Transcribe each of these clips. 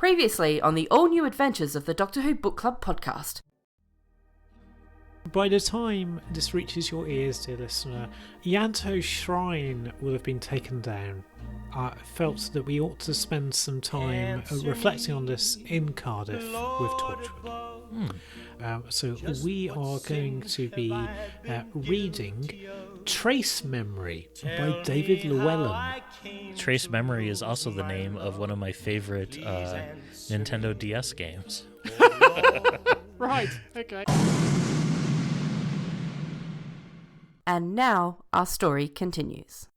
Previously on the all-new adventures of the Doctor Who Book Club podcast. By the time this reaches your ears, dear listener, Ianto's shrine will have been taken down. I felt that we ought to spend some time reflecting on this in Cardiff with Torchwood. So we are going to be reading Trace Memory by David Llewellyn. Trace Memory is also the name of one of my favorite Nintendo DS games. Right, okay. And now our story continues.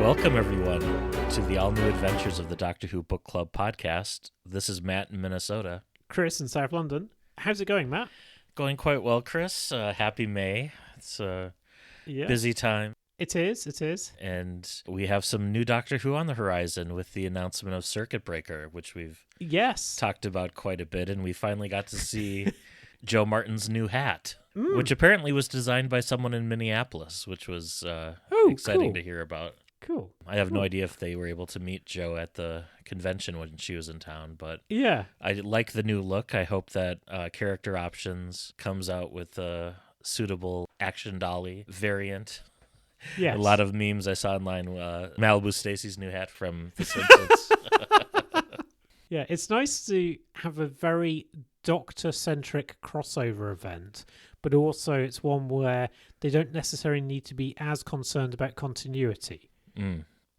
Welcome, everyone, to the all-new adventures of the Doctor Who Book Club podcast. This is Matt in Minnesota. Chris in South London. How's it going, Matt? Going quite well, Chris. Happy May. It's a busy time. It is. And we have some new Doctor Who on the horizon with the announcement of Circuit Breaker, which we've talked about quite a bit. And we finally got to see Joe Martin's new hat, which apparently was designed by someone in Minneapolis, which was exciting to hear about. Cool. I have no idea if they were able to meet Jo at the convention when she was in town, but I like the new look. I hope that Character Options comes out with a suitable Action Dolly variant. Yes. A lot of memes I saw online. Malibu Stacy's new hat from The Simpsons. Yeah, it's nice to have a very Doctor-centric crossover event, but also it's one where they don't necessarily need to be as concerned about continuity.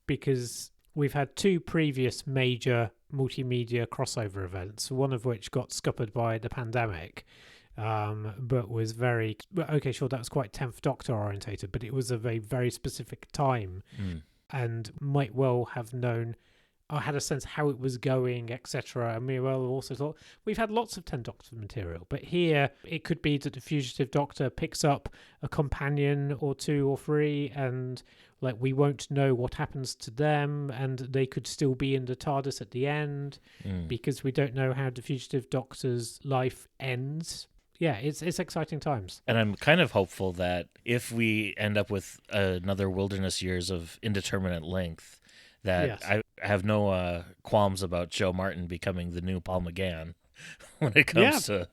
Because we've had two previous major multimedia crossover events, one of which got scuppered by the pandemic, but was very... Okay, sure, that was quite 10th Doctor orientated, but it was of a very specific time and might well have known... I had a sense how it was going, etc. And we well also thought we've had lots of 10 Doctor material, but here it could be that the fugitive Doctor picks up a companion or two or three, and like we won't know what happens to them, and they could still be in the TARDIS at the end because we don't know how the fugitive Doctor's life ends. Yeah, it's exciting times. And I'm kind of hopeful that if we end up with another Wilderness Years of indeterminate length, that I have no qualms about Joe Martin becoming the new Paul McGann when it comes to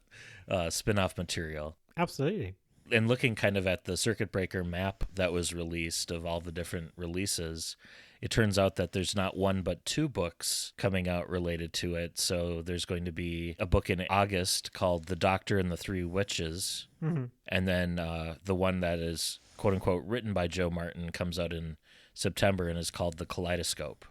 spin-off material. Absolutely. And looking kind of at the Circuit Breaker map that was released of all the different releases, it turns out that there's not one but two books coming out related to it. So there's going to be a book in August called The Doctor and the Three Witches. And then the one that is, quote-unquote, written by Joe Martin comes out in September and is called The Kaleidoscope.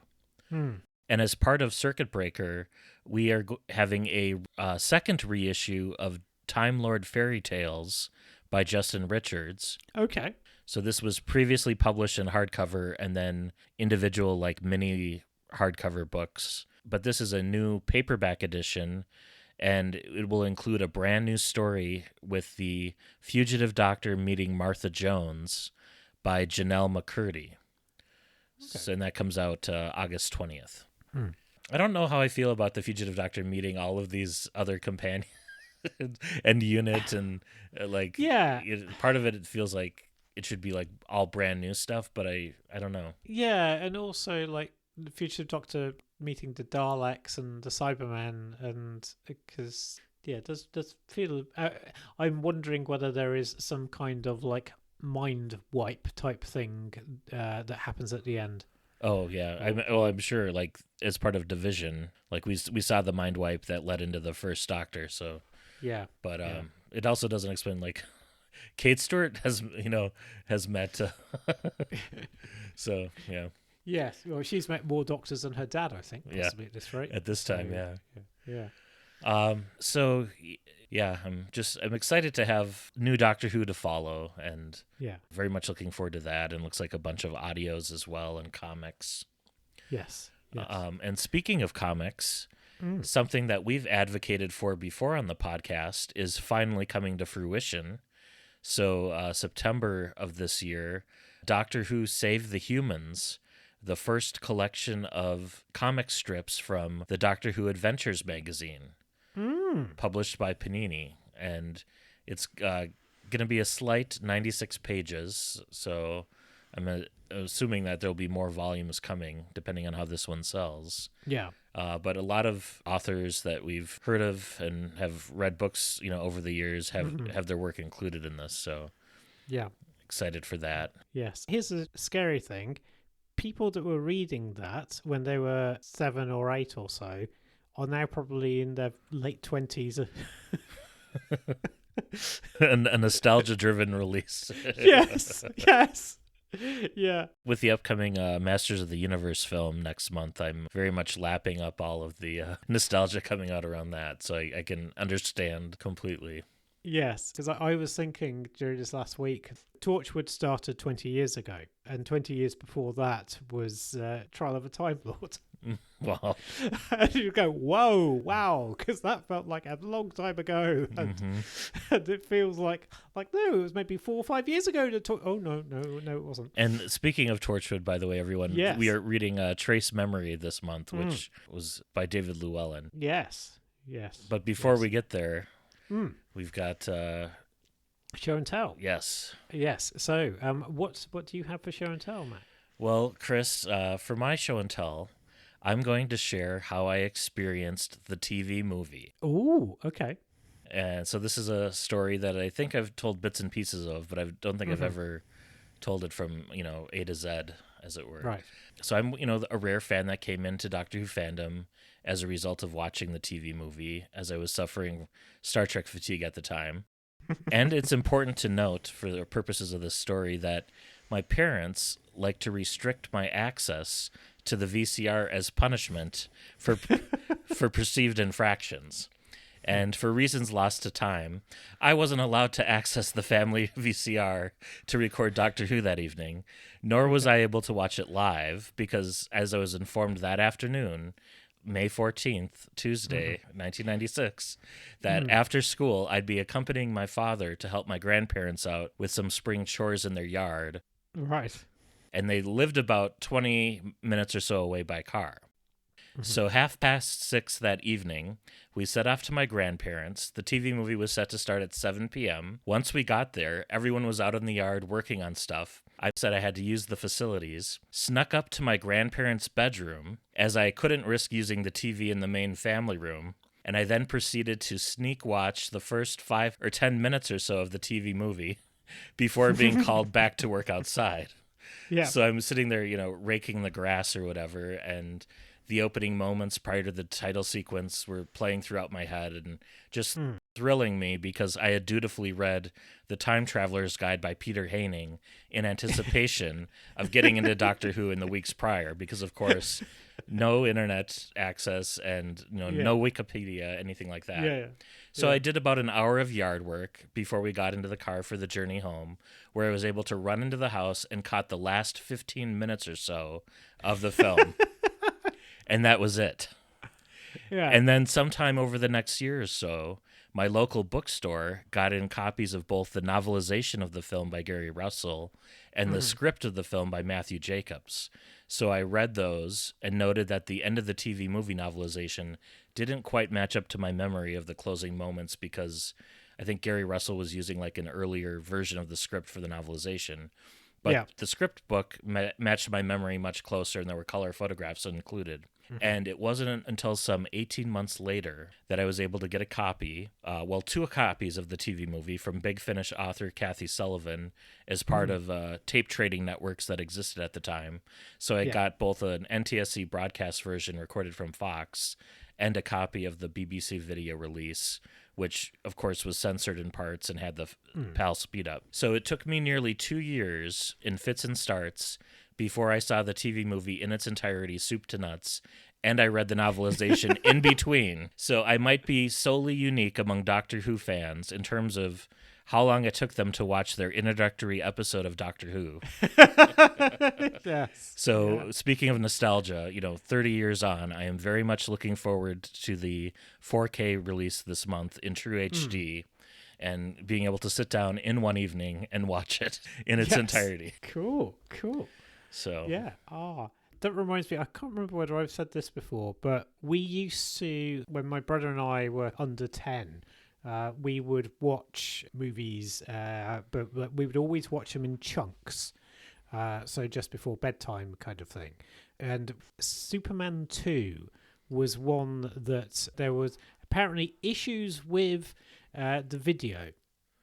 And as part of Circuit Breaker, we are having a second reissue of Time Lord Fairy Tales by Justin Richards. Okay. So this was previously published in hardcover and then individual like mini hardcover books. But this is a new paperback edition, and it will include a brand new story with the fugitive Doctor meeting Martha Jones by Janelle McCurdy. Okay. So, and that comes out August 20th. I don't know how I feel about the fugitive Doctor meeting all of these other companions and unit and part of it feels like it should be like all brand new stuff, but I don't know. Yeah, and also like the fugitive Doctor meeting the Daleks and the Cybermen, and because does feel. I'm wondering whether there is some kind of like mind wipe type thing that happens at the end. Oh yeah, I'm sure. Like as part of Division, like we saw the mind wipe that led into the first Doctor. So yeah, but it also doesn't explain like Kate Stewart has met. So yeah. Yes, well, she's met more doctors than her dad, I think, possibly at this rate. At this time, Yeah. So yeah, I'm excited to have new Doctor Who to follow, and very much looking forward to that. And looks like a bunch of audios as well and comics. Yes. And speaking of comics, something that we've advocated for before on the podcast is finally coming to fruition. So September of this year, Doctor Who Save the Humans, the first collection of comic strips from the Doctor Who Adventures magazine, published by Panini. And it's going to be a slight 96 pages, so I'm assuming that there'll be more volumes coming, depending on how this one sells. Yeah. But a lot of authors that we've heard of and have read books, over the years have their work included in this. So yeah, excited for that. Yes. Here's a scary thing. People that were reading that when they were 7 or 8 or so are now probably in their late 20s. A nostalgia-driven release. Yes. Yeah. With the upcoming Masters of the Universe film next month, I'm very much lapping up all of the nostalgia coming out around that, so I can understand completely. Yes, because I was thinking during this last week, Torchwood started 20 years ago, and 20 years before that was Trial of a Time Lord. Wow. And you go, whoa, wow, because that felt like a long time ago. And it feels like no, it was maybe 4 or 5 years ago. Oh, no, it wasn't. And speaking of Torchwood, by the way, everyone, we are reading Trace Memory this month, which was by David Llewellyn. Yes. But before we get there, we've got... Show and Tell. Yes. So, what do you have for Show and Tell, Matt? Well, Chris, for my Show and Tell, I'm going to share how I experienced the TV movie. Ooh, okay. And so this is a story that I think I've told bits and pieces of, but I don't think I've ever told it from, A to Z, as it were. Right. So I'm, a rare fan that came into Doctor Who fandom as a result of watching the TV movie, as I was suffering Star Trek fatigue at the time. And it's important to note, for the purposes of this story, that my parents like to restrict my access to the VCR as punishment for perceived infractions. And for reasons lost to time, I wasn't allowed to access the family VCR to record Doctor Who that evening, nor was I able to watch it live because, as I was informed that afternoon, May 14th, Tuesday, 1996, that after school I'd be accompanying my father to help my grandparents out with some spring chores in their yard. Right. And they lived about 20 minutes or so away by car. So 6:30 that evening, we set off to my grandparents. The TV movie was set to start at 7 p.m. Once we got there, everyone was out in the yard working on stuff. I said I had to use the facilities, snuck up to my grandparents' bedroom, as I couldn't risk using the TV in the main family room, and I then proceeded to sneak watch the first 5 or 10 minutes or so of the TV movie before being called back to work outside. Yeah. So I'm sitting there, raking the grass or whatever, and the opening moments prior to the title sequence were playing throughout my head and just thrilling me because I had dutifully read The Time Traveler's Guide by Peter Haining in anticipation of getting into Doctor Who in the weeks prior because, of course, no internet access and no Wikipedia, anything like that. Yeah. So I did about an hour of yard work before we got into the car for the journey home, where I was able to run into the house and caught the last 15 minutes or so of the film. And that was it. Yeah. And then sometime over the next year or so, my local bookstore got in copies of both the novelization of the film by Gary Russell and the script of the film by Matthew Jacobs. So I read those and noted that the end of the TV movie novelization didn't quite match up to my memory of the closing moments because I think Gary Russell was using like an earlier version of the script for the novelization. But the script book matched my memory much closer, and there were color photographs included. And it wasn't until some 18 months later that I was able to get a copy, 2 copies of the TV movie from Big Finish author Kathy Sullivan as part of tape trading networks that existed at the time. So I got both an NTSC broadcast version recorded from Fox and a copy of the BBC video release, which of course was censored in parts and had the PAL speed up. So it took me nearly 2 years in fits and starts before I saw the TV movie in its entirety, soup to nuts, and I read the novelization in between. So I might be solely unique among Doctor Who fans in terms of how long it took them to watch their introductory episode of Doctor Who. Yes. So speaking of nostalgia, 30 years on, I am very much looking forward to the 4K release this month in true HD and being able to sit down in one evening and watch it in its entirety. Cool. So Yeah. That reminds me, I can't remember whether I've said this before, but we used to, when my brother and I were under 10, we would watch movies, but we would always watch them in chunks. So just before bedtime kind of thing. And Superman 2 was one that there was apparently issues with the video,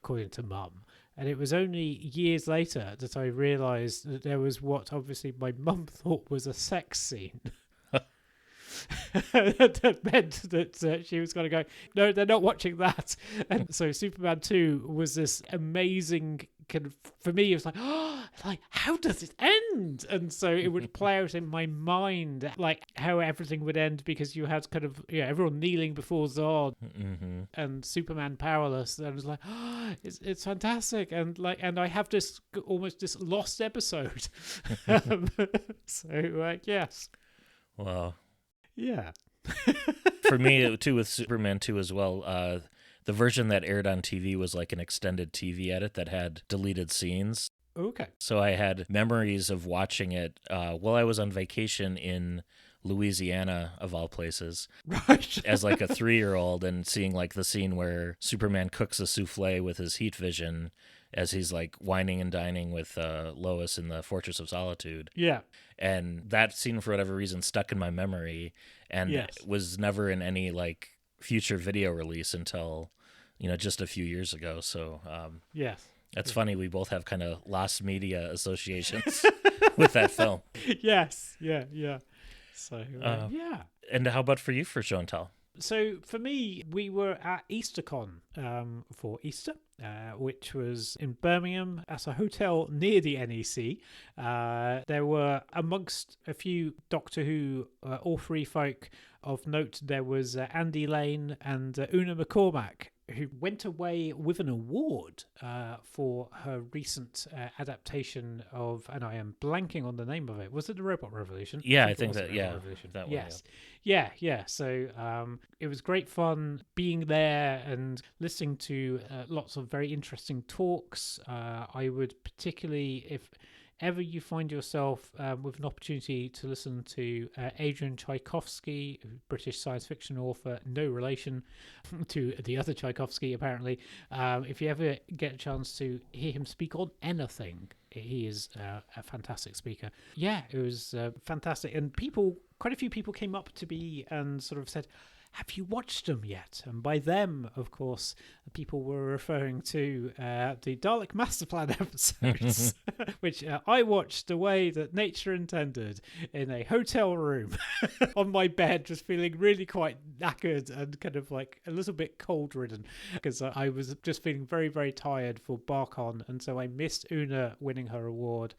according to Mum. And it was only years later that I realised that there was what obviously my mum thought was a sex scene. That meant that she was going to go, no, they're not watching that. And so Superman 2 was this amazing kind of, for me, it was like, how does it end? And so it would play out in my mind, like how everything would end, because you had kind of, everyone kneeling before Zod and Superman powerless. And I was like, it's fantastic. And I have this almost this lost episode. So, yes. Wow. Yeah. For me, too, with Superman 2 as well, the version that aired on TV was like an extended TV edit that had deleted scenes. Okay. So I had memories of watching it while I was on vacation in Louisiana, of all places, Right. as like a 3-year-old, and seeing like the scene where Superman cooks a souffle with his heat vision as he's like whining and dining with Lois in the Fortress of Solitude. Yeah. And that scene, for whatever reason, stuck in my memory and was never in any like future video release until, just a few years ago. So Yes. That's funny. We both have kind of lost media associations with that film. Yes. Yeah. So, yeah. And how about for you for show and tell? So for me, we were at EasterCon for Easter, which was in Birmingham at a hotel near the NEC. There were, amongst a few Doctor Who all-free folk of note, there was Andy Lane and Una McCormack, who went away with an award for her recent adaptation of, and I am blanking on the name of it. Was it The Robot Revolution? Yeah, I think that, that one. Yes. Yeah. So it was great fun being there and listening to lots of very interesting talks. I would particularly, if ever you find yourself with an opportunity to listen to Adrian Tchaikovsky, British science fiction author, no relation to the other Tchaikovsky apparently, if you ever get a chance to hear him speak on anything, he is a fantastic speaker. Yeah, it was fantastic. And quite a few people came up to me and sort of said, have you watched them yet? And by them, of course, people were referring to the Dalek Masterplan episodes, which I watched the way that nature intended in a hotel room on my bed, just feeling really quite knackered and kind of like a little bit cold-ridden because I was just feeling very, very tired for BarCon, and so I missed Una winning her award.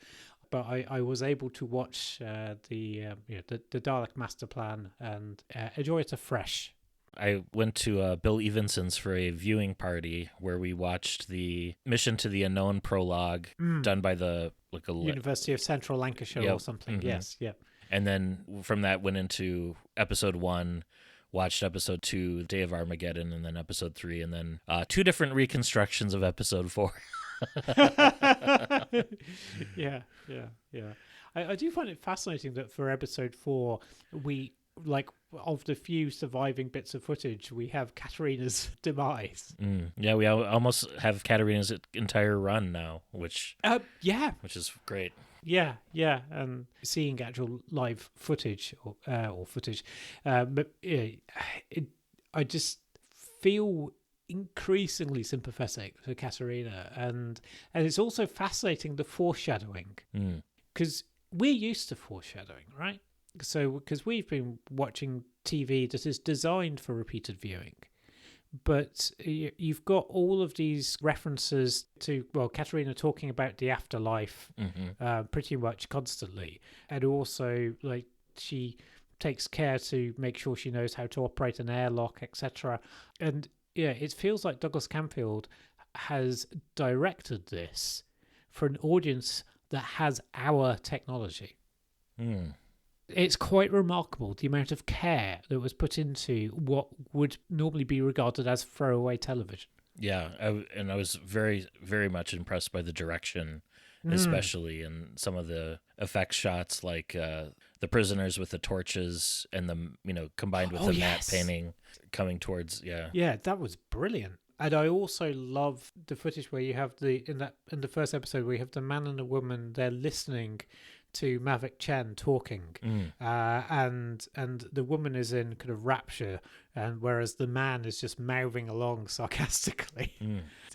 But I was able to watch the Dalek Masterplan and enjoy it afresh. I went to Bill Evenson's for a viewing party where we watched the Mission to the Unknown prologue done by the University of Central Lancashire or something. Mm-hmm. Yes, yeah. And then from that went into episode 1, watched episode 2, Day of Armageddon, and then episode 3, and then 2 different reconstructions of episode 4. Yeah. I do find it fascinating that for episode 4, we, like, of the few surviving bits of footage, we have Katarina's demise. Yeah, we almost have Katarina's entire run now, which is great. Yeah, and seeing actual live footage or footage, but I just feel increasingly sympathetic to Katarina, and it's also fascinating the foreshadowing, because we're used to foreshadowing, right? So because we've been watching TV that is designed for repeated viewing, but you've got all of these references to, well, Katerina talking about the afterlife pretty much constantly, and also like she takes care to make sure she knows how to operate an airlock, etc. And yeah, it feels like Douglas Camfield has directed this for an audience that has our technology. It's quite remarkable the amount of care that was put into what would normally be regarded as throwaway television. Yeah, I was very, very much impressed by the direction, especially in some of the effect shots, like the prisoners with the torches and the combined with the matte painting coming towards. Yeah, that was brilliant. And I also love the footage where you have in the first episode where you have the man and the woman, they're listening to Mavic Chen talking, and the woman is in kind of rapture, and whereas the man is just mouthing along sarcastically,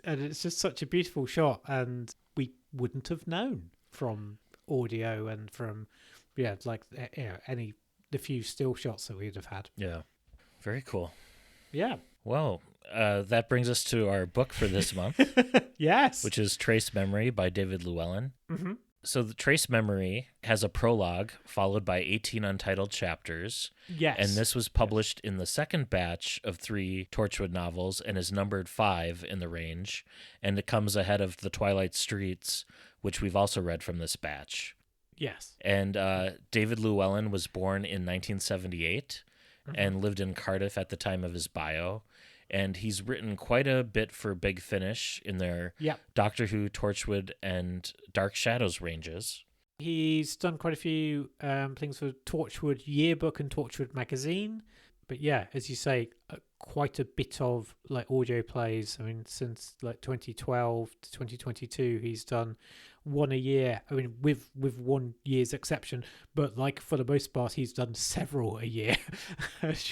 and it's just such a beautiful shot, and we wouldn't have known from audio and from the few still shots that we'd have had. Yeah, very cool. Yeah. Well, that brings us to our book for this month. Yes, which is Trace Memory by David Llewellyn. So the Trace Memory has a prologue followed by 18 untitled chapters. Yes. And this was published in the second batch of 3 Torchwood novels and is numbered 5 in the range. And it comes ahead of The Twilight Streets, which we've also read from this batch. Yes. And David Llewellyn was born in 1978 and lived in Cardiff at the time of his bio. And he's written quite a bit for Big Finish in their Doctor Who, Torchwood, and Dark Shadows ranges. He's done quite a few things for Torchwood Yearbook and Torchwood Magazine. But yeah, as you say, quite a bit of like audio plays. I mean, since like 2012 to 2022, he's done one a year. I mean, with 1 year's exception, but like for the most part, he's done several a year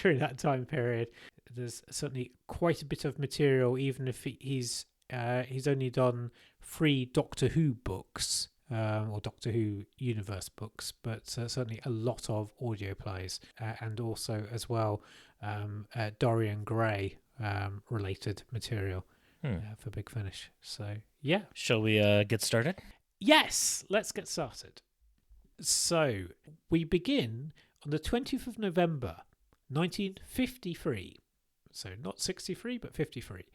during that time period. There's certainly quite a bit of material, even if he's only done 3 Doctor Who books or Doctor Who universe books, but certainly a lot of audio plays and also as well Dorian Gray related material for Big Finish. So yeah, shall we get started? Yes, let's get started. So we begin on the 20th of November 1953. So not 63, but 53.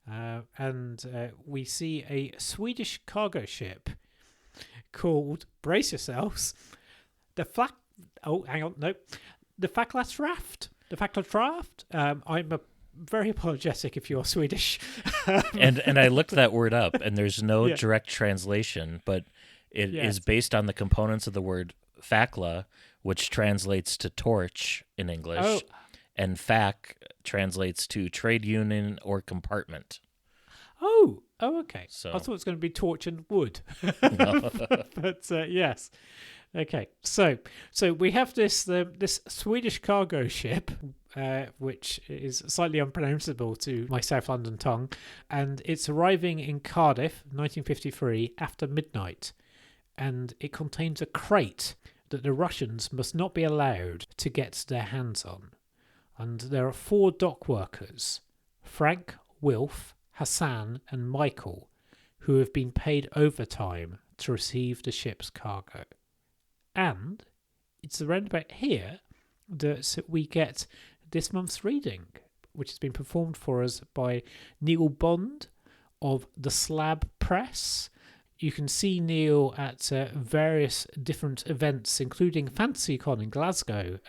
And we see a Swedish cargo ship called, brace yourselves, the Facklasraft. The Facklasraft. I'm very apologetic if you're Swedish. and I looked that word up, and there's no direct translation, but it is based on the components of the word fackla, which translates to torch in English. And fac translates to trade union or compartment. Oh, okay. So, I thought it was going to be torch and wood. But yes. Okay. So we have this Swedish cargo ship, which is slightly unpronounceable to my South London tongue, and it's arriving in Cardiff, 1953, after midnight, and it contains a crate that the Russians must not be allowed to get their hands on. And there are 4 dock workers, Frank, Wilf, Hassan and Michael, who have been paid overtime to receive the ship's cargo. And it's around about here that we get this month's reading, which has been performed for us by Neil Bond of the Slab Press. You can see Neil at various different events, including FantasyCon in Glasgow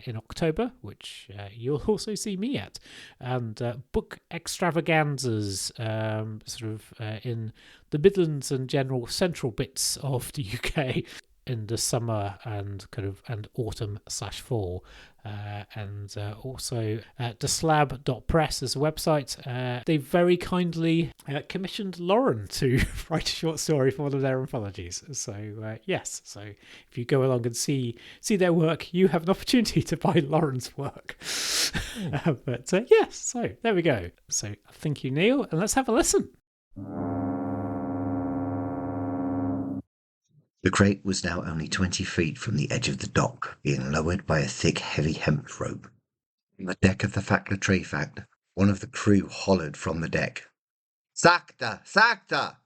in October, which you'll also see me at, and book extravaganzas in the Midlands and general central bits of the UK in the summer and and autumn/fall, and also the slab.press as a website. They very kindly commissioned Lauren to write a short story for one of their anthologies. So yes, so if you go along and see their work, you have an opportunity to buy Lauren's work. But yes, so there we go. So thank you, Neil, and let's have a listen. The crate was now only 20 feet from the edge of the dock, being lowered by a thick, heavy hemp rope. On the deck of the Fackler Trefact, One of the crew hollered from the deck. Sakta! Sakta!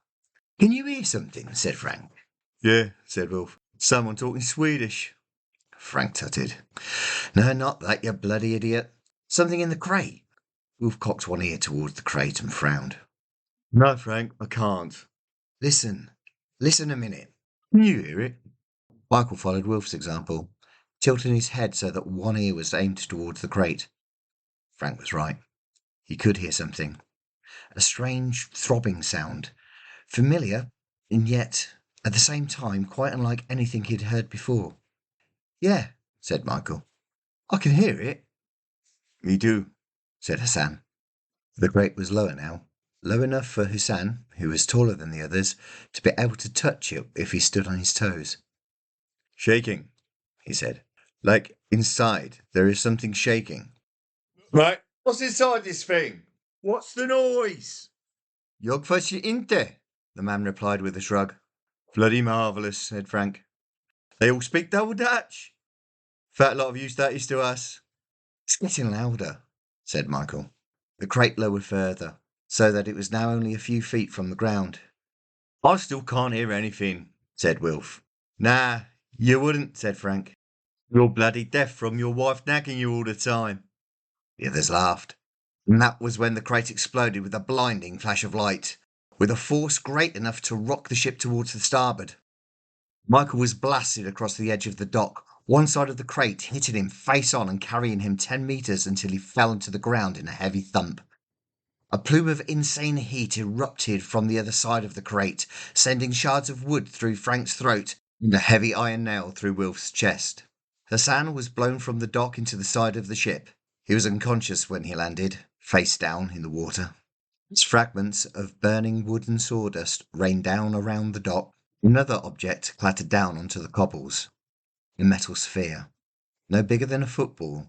Can you hear something? Said Frank. Yeah, said Wilf. Someone talking Swedish. Frank tutted. No, not that, you bloody idiot. Something in the crate. Wilf cocked one ear towards the crate and frowned. No, Frank, I can't. Listen a minute. Can you hear it? Michael followed Wilf's example, tilting his head so that one ear was aimed towards the crate. Frank was right. He could hear something. A strange throbbing sound. Familiar, and yet, at the same time, quite unlike anything he'd heard before. Yeah, said Michael. I can hear it. Me too, said Hassan. The crate was lower now, low enough for Hassan, who was taller than the others, to be able to touch it if he stood on his toes. Shaking, he said. Like inside, there is something shaking. Right, what's inside this thing? What's the noise? Jag förstår inte, the man replied with a shrug. Bloody marvellous, said Frank. They all speak double Dutch. Fat lot of use that is to us. It's getting louder, said Michael. The crate lowered further, so that it was now only a few feet from the ground. I still can't hear anything, said Wilf. Nah, you wouldn't, said Frank. You're bloody deaf from your wife nagging you all the time. The others laughed, and that was when the crate exploded with a blinding flash of light, with a force great enough to rock the ship towards the starboard. Michael was blasted across the edge of the dock, one side of the crate hitting him face on and carrying him 10 metres until he fell into the ground in a heavy thump. A plume of insane heat erupted from the other side of the crate, sending shards of wood through Frank's throat and a heavy iron nail through Wilf's chest. Hassan was blown from the dock into the side of the ship. He was unconscious when he landed, face down in the water. As fragments of burning wood and sawdust rained down around the dock, another object clattered down onto the cobbles. A metal sphere, no bigger than a football,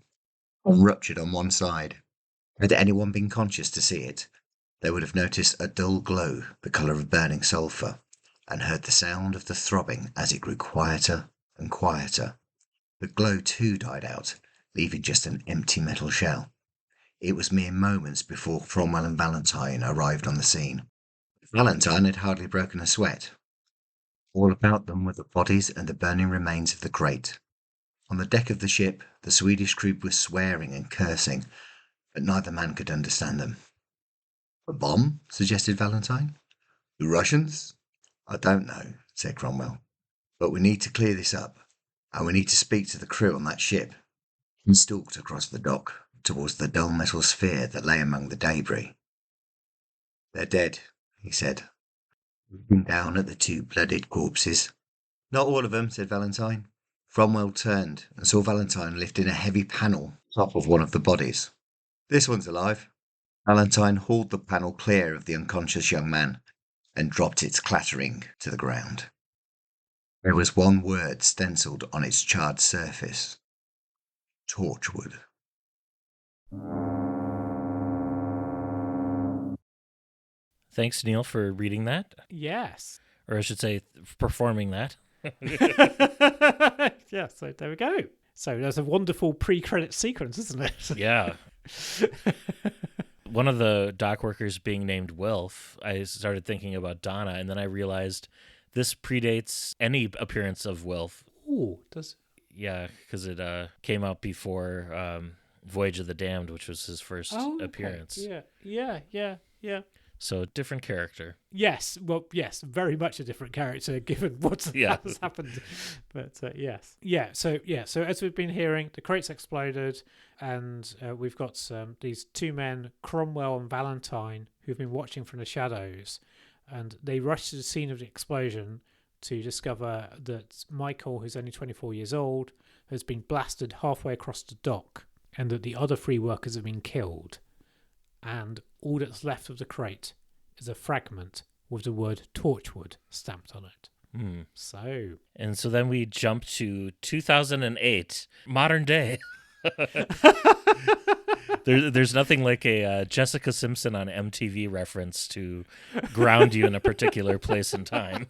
and ruptured on one side. Had anyone been conscious to see it, they would have noticed a dull glow the colour of burning sulphur, and heard the sound of the throbbing as it grew quieter and quieter. The glow too died out, leaving just an empty metal shell. It was mere moments before Cromwell and Valentine arrived on the scene. Valentine had hardly broken a sweat. All about them were the bodies and the burning remains of the crate. On the deck of the ship, the Swedish crew were swearing and cursing, but neither man could understand them. A bomb? Suggested Valentine. The Russians? I don't know, said Cromwell. But we need to clear this up, and we need to speak to the crew on that ship. He stalked across the dock towards the dull metal sphere that lay among the debris. They're dead, he said, looking down at the two blooded corpses. Not all of them, said Valentine. Cromwell turned and saw Valentine lifting a heavy panel top of one of the bodies. This one's alive. Valentine hauled the panel clear of the unconscious young man and dropped it clattering to the ground. There was one word stenciled on its charred surface. Torchwood. Thanks, Neil, for reading that. Yes. Or I should say, performing that. Yeah, so there we go. So there's a wonderful pre-credit sequence, isn't it? Yeah. One of the dock workers being named Wilf, I started thinking about Donna, and then I realized this predates any appearance of Wilf. Ooh, does... Yeah, because it came out before Voyage of the Damned, which was his first appearance. Yeah. So, different character. Yes, well, yes, very much a different character given what has happened. But yes. So as we've been hearing, the crate's exploded, and we've got these two men, Cromwell and Valentine, who've been watching from the shadows, and they rush to the scene of the explosion to discover that Michael, who's only 24 years old, has been blasted halfway across the dock, and that the other 3 workers have been killed. And all that's left of the crate is a fragment with the word Torchwood stamped on it. And so then we jump to 2008, modern day. There's nothing like a Jessica Simpson on MTV reference to ground you in a particular place and time.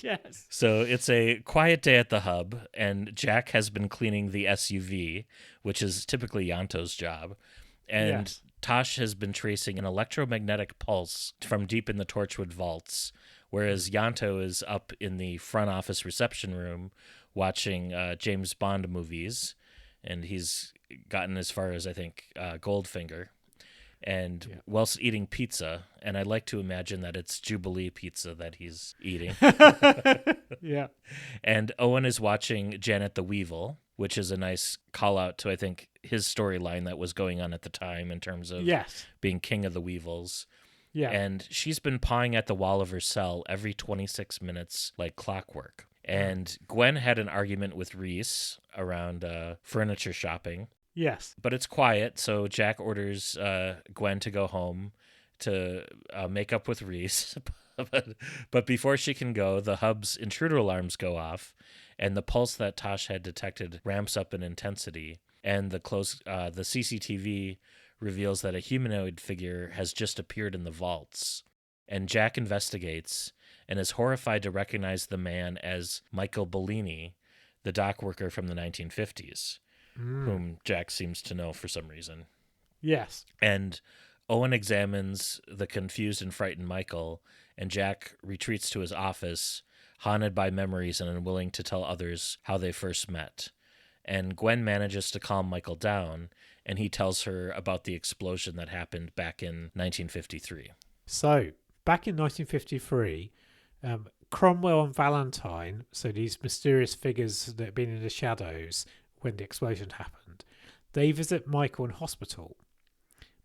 Yes. So it's a quiet day at the hub, and Jack has been cleaning the SUV, which is typically Ianto's job. And Yes. Tosh has been tracing an electromagnetic pulse from deep in the Torchwood vaults, whereas Ianto is up in the front office reception room watching James Bond movies, and he's gotten as far as, I think, Goldfinger. And whilst eating pizza, and I like to imagine that it's Jubilee pizza that he's eating. Yeah. And Owen is watching Janet the Weevil, which is a nice call out to, I think, his storyline that was going on at the time in terms of being king of the Weevils. Yeah. And she's been pawing at the wall of her cell every 26 minutes like clockwork. And Gwen had an argument with Reese around furniture shopping. Yes. But it's quiet, so Jack orders Gwen to go home to make up with Reese. But before she can go, the hub's intruder alarms go off, and the pulse that Tosh had detected ramps up in intensity. And the CCTV reveals that a humanoid figure has just appeared in the vaults. And Jack investigates and is horrified to recognize the man as Michael Bellini, the dock worker from the 1950s. Whom Jack seems to know for some reason. Yes. And Owen examines the confused and frightened Michael, and Jack retreats to his office, haunted by memories and unwilling to tell others how they first met. And Gwen manages to calm Michael down, and he tells her about the explosion that happened back in 1953. So, back in 1953, Cromwell and Valentine, so these mysterious figures that have been in the shadows when the explosion happened, they visit Michael in hospital,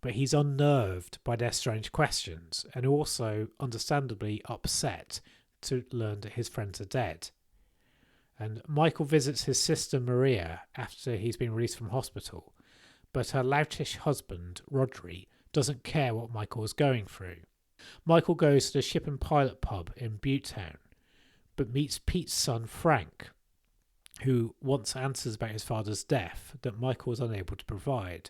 but he's unnerved by their strange questions and also understandably upset to learn that his friends are dead. And Michael visits his sister Maria after he's been released from hospital, but her loutish husband, Rodri, doesn't care what Michael is going through. Michael goes to the Ship and Pilot pub in Buttetown, but meets Pete's son Frank, who wants answers about his father's death that Michael was unable to provide.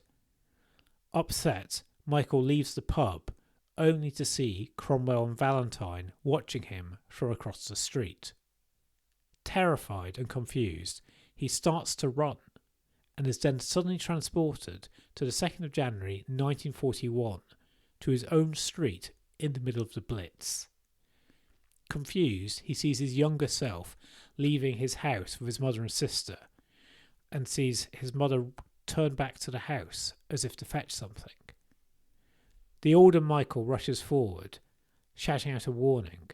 Upset, Michael leaves the pub, only to see Cromwell and Valentine watching him from across the street. Terrified and confused, he starts to run, and is then suddenly transported to the 2nd of January 1941 to his own street in the middle of the Blitz. Confused, he sees his younger self leaving his house with his mother and sister, and sees his mother turn back to the house as if to fetch something. The older Michael rushes forward, shouting out a warning,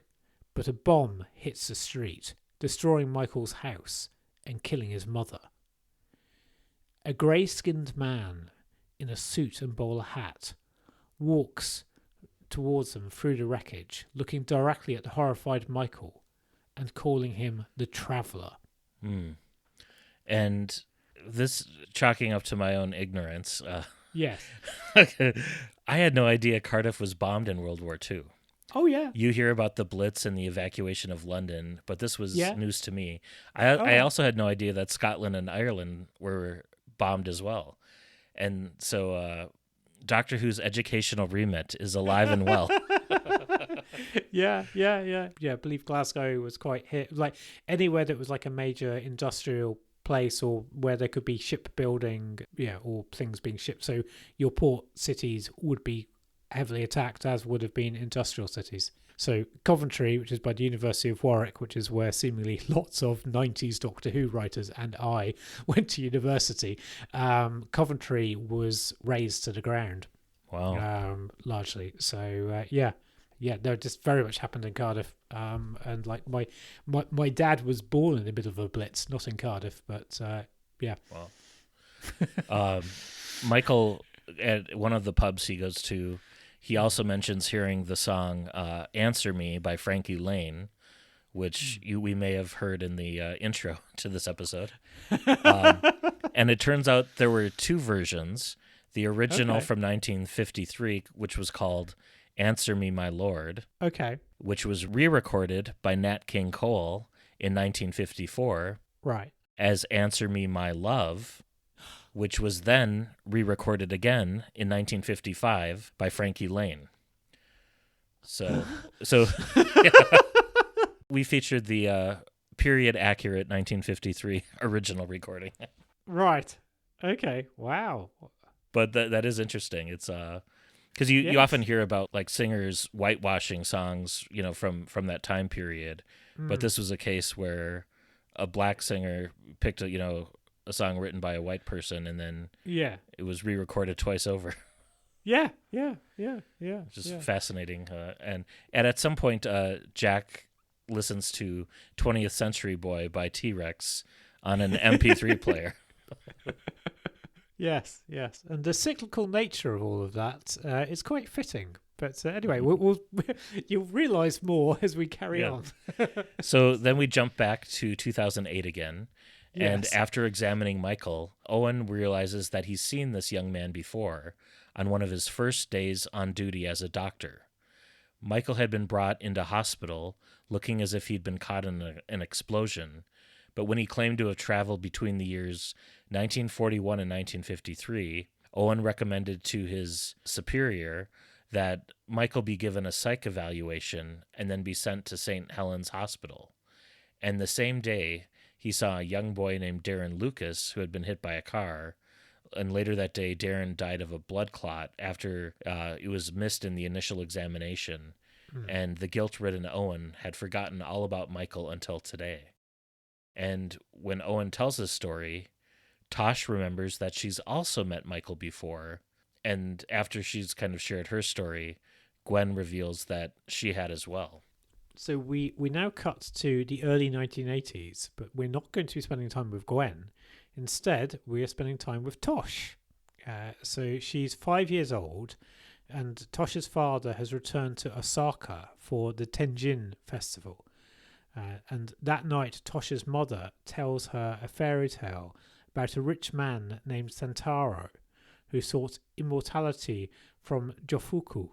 but a bomb hits the street, destroying Michael's house and killing his mother. A grey-skinned man in a suit and bowler hat walks towards them through the wreckage, looking directly at the horrified Michael and calling him the Traveller. And this, chalking up to my own ignorance, Yes. I had no idea Cardiff was bombed in World War II. Oh, yeah. You hear about the Blitz and the evacuation of London, but this was news to me. Oh. I also had no idea that Scotland and Ireland were bombed as well. And so Doctor Who's educational remit is alive and well. Yeah. I believe Glasgow was quite hit. Like anywhere that was like a major industrial place or where there could be shipbuilding, or things being shipped. So your port cities would be heavily attacked, as would have been industrial cities. So Coventry, which is by the University of Warwick, which is where seemingly lots of 90s Doctor Who writers and I went to university, Coventry was razed to the ground. Wow. Largely. So, no, just very much happened in Cardiff. And like my dad was born in the middle of a blitz, not in Cardiff, but yeah. Wow. Michael, at one of the pubs he goes to, he also mentions hearing the song Answer Me by Frankie Lane, which we may have heard in the intro to this episode. And it turns out there were two versions. The original from 1953, which was called Answer Me, My Lord, which was re-recorded by Nat King Cole in 1954 as Answer Me, My Love, which was then re-recorded again in 1955 by Frankie Lane. So we featured the period-accurate 1953 original recording. Right. Okay. Wow. But that is interesting. It's because you often hear about like singers whitewashing songs, from that time period. But this was a case where a black singer picked a song written by a white person, and then it was re-recorded twice over. Yeah. Which is fascinating. And at some point, Jack listens to 20th Century Boy by T-Rex on an MP3 player. Yes. And the cyclical nature of all of that is quite fitting. But anyway, you'll realise more as we carry on. So then we jump back to 2008 again. Yes. And after examining Michael, Owen realizes that he's seen this young man before on one of his first days on duty as a doctor. Michael had been brought into hospital looking as if he'd been caught in an explosion, but when he claimed to have traveled between the years 1941 and 1953, Owen recommended to his superior that Michael be given a psych evaluation and then be sent to St. Helens Hospital. And the same day, he saw a young boy named Darren Lucas who had been hit by a car, and later that day, Darren died of a blood clot after it was missed in the initial examination, and the guilt-ridden Owen had forgotten all about Michael until today. And when Owen tells his story, Tosh remembers that she's also met Michael before, and after she's kind of shared her story, Gwen reveals that she had as well. So we now cut to the early 1980s, but we're not going to be spending time with Gwen. Instead, we are spending time with Tosh. So she's 5 years old, and Tosh's father has returned to Osaka for the Tenjin festival. And that night, Tosh's mother tells her a fairy tale about a rich man named Sentaro, who sought immortality from Jofuku,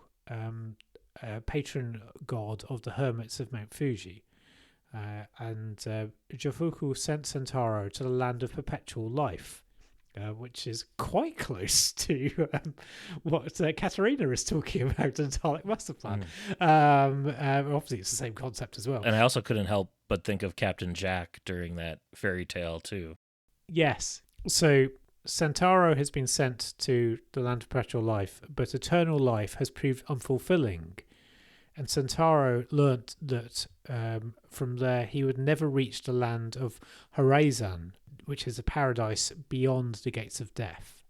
patron god of the hermits of Mount Fuji. And Jofuku sent Sentaro to the land of perpetual life, which is quite close to what Katerina is talking about in Dalek Master Plan. Obviously, it's the same concept as well. And I also couldn't help but think of Captain Jack during that fairy tale, too. Yes. So Sentaro has been sent to the land of perpetual life, but eternal life has proved unfulfilling. And Sentaro learnt that from there he would never reach the land of Horizon, which is a paradise beyond the gates of death.